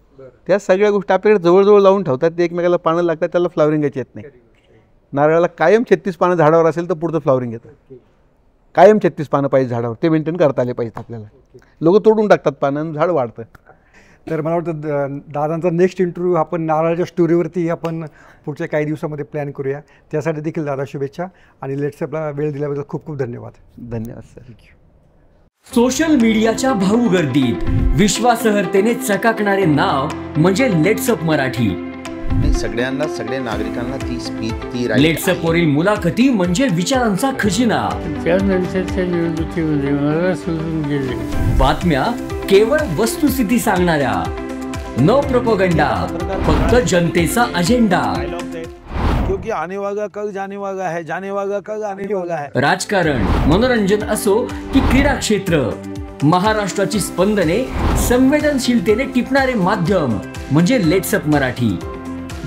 त्या सगळ्या गोष्टी आपल्याकडे जवळजवळ लावून ठेवतात. ते एकमेकाला पानं लागतात, त्याला फ्लावरिंगच येत नाही. नारळाला कायम 36 पानं झाडावर असेल तर पुढचं फ्लावरिंग येतं. कायम 36 पानं पाहिजे झाडावर, ते मेंटेन करता आले पाहिजेत आपल्याला. लोक तोडून टाकतात पानं आणि झाड वाढतं. तर मला वाटतं दादांचा नेक्स्ट इंटरव्ह्यू आपण नारळाच्या स्टोरीवरती आपण पुढच्या काही दिवसामध्ये प्लॅन करूया. त्यासाठी देखील दादा शुभेच्छा आणि लेट्सअपला वेळ दिल्याबद्दल खूप खूप धन्यवाद. धन्यवाद सर. सोशल मीडियाच्या भाऊ गर्दीत विश्वासार्हतेने चकाकणारे नाव म्हणजे लेट्सअप मराठी. सगळ्यांना, सगळ्या नागरिकांना ती स्पीच, ती लेट्सअप वरील मुलाखती म्हणजे विचारांचा खजिना. त्यानंतरच्या निवडणुकीमध्ये मला सोडून गेले. बातम्या केवळ वस्तुस्थिती सांगणाऱ्या, न प्रोपगंडा, फक्त जनतेचा अजेंडा. क्योंकि आने वाला कल जाने वाला है, जाने वाला कल आने वाला है. राजकारण, मनोरंजन असो की क्रीडा क्षेत्र, महाराष्ट्राची स्पंदने संवेदनशीलतेने टिपणारे माध्यम म्हणजे लेट्सअप मराठी.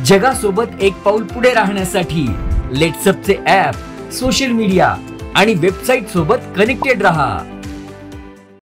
जगासोबत एक पाऊल पुढे राहण्यासाठी लेट्सअपचे ॲप, सोशल मीडिया आणि वेबसाईट सोबत कनेक्टेड रहा.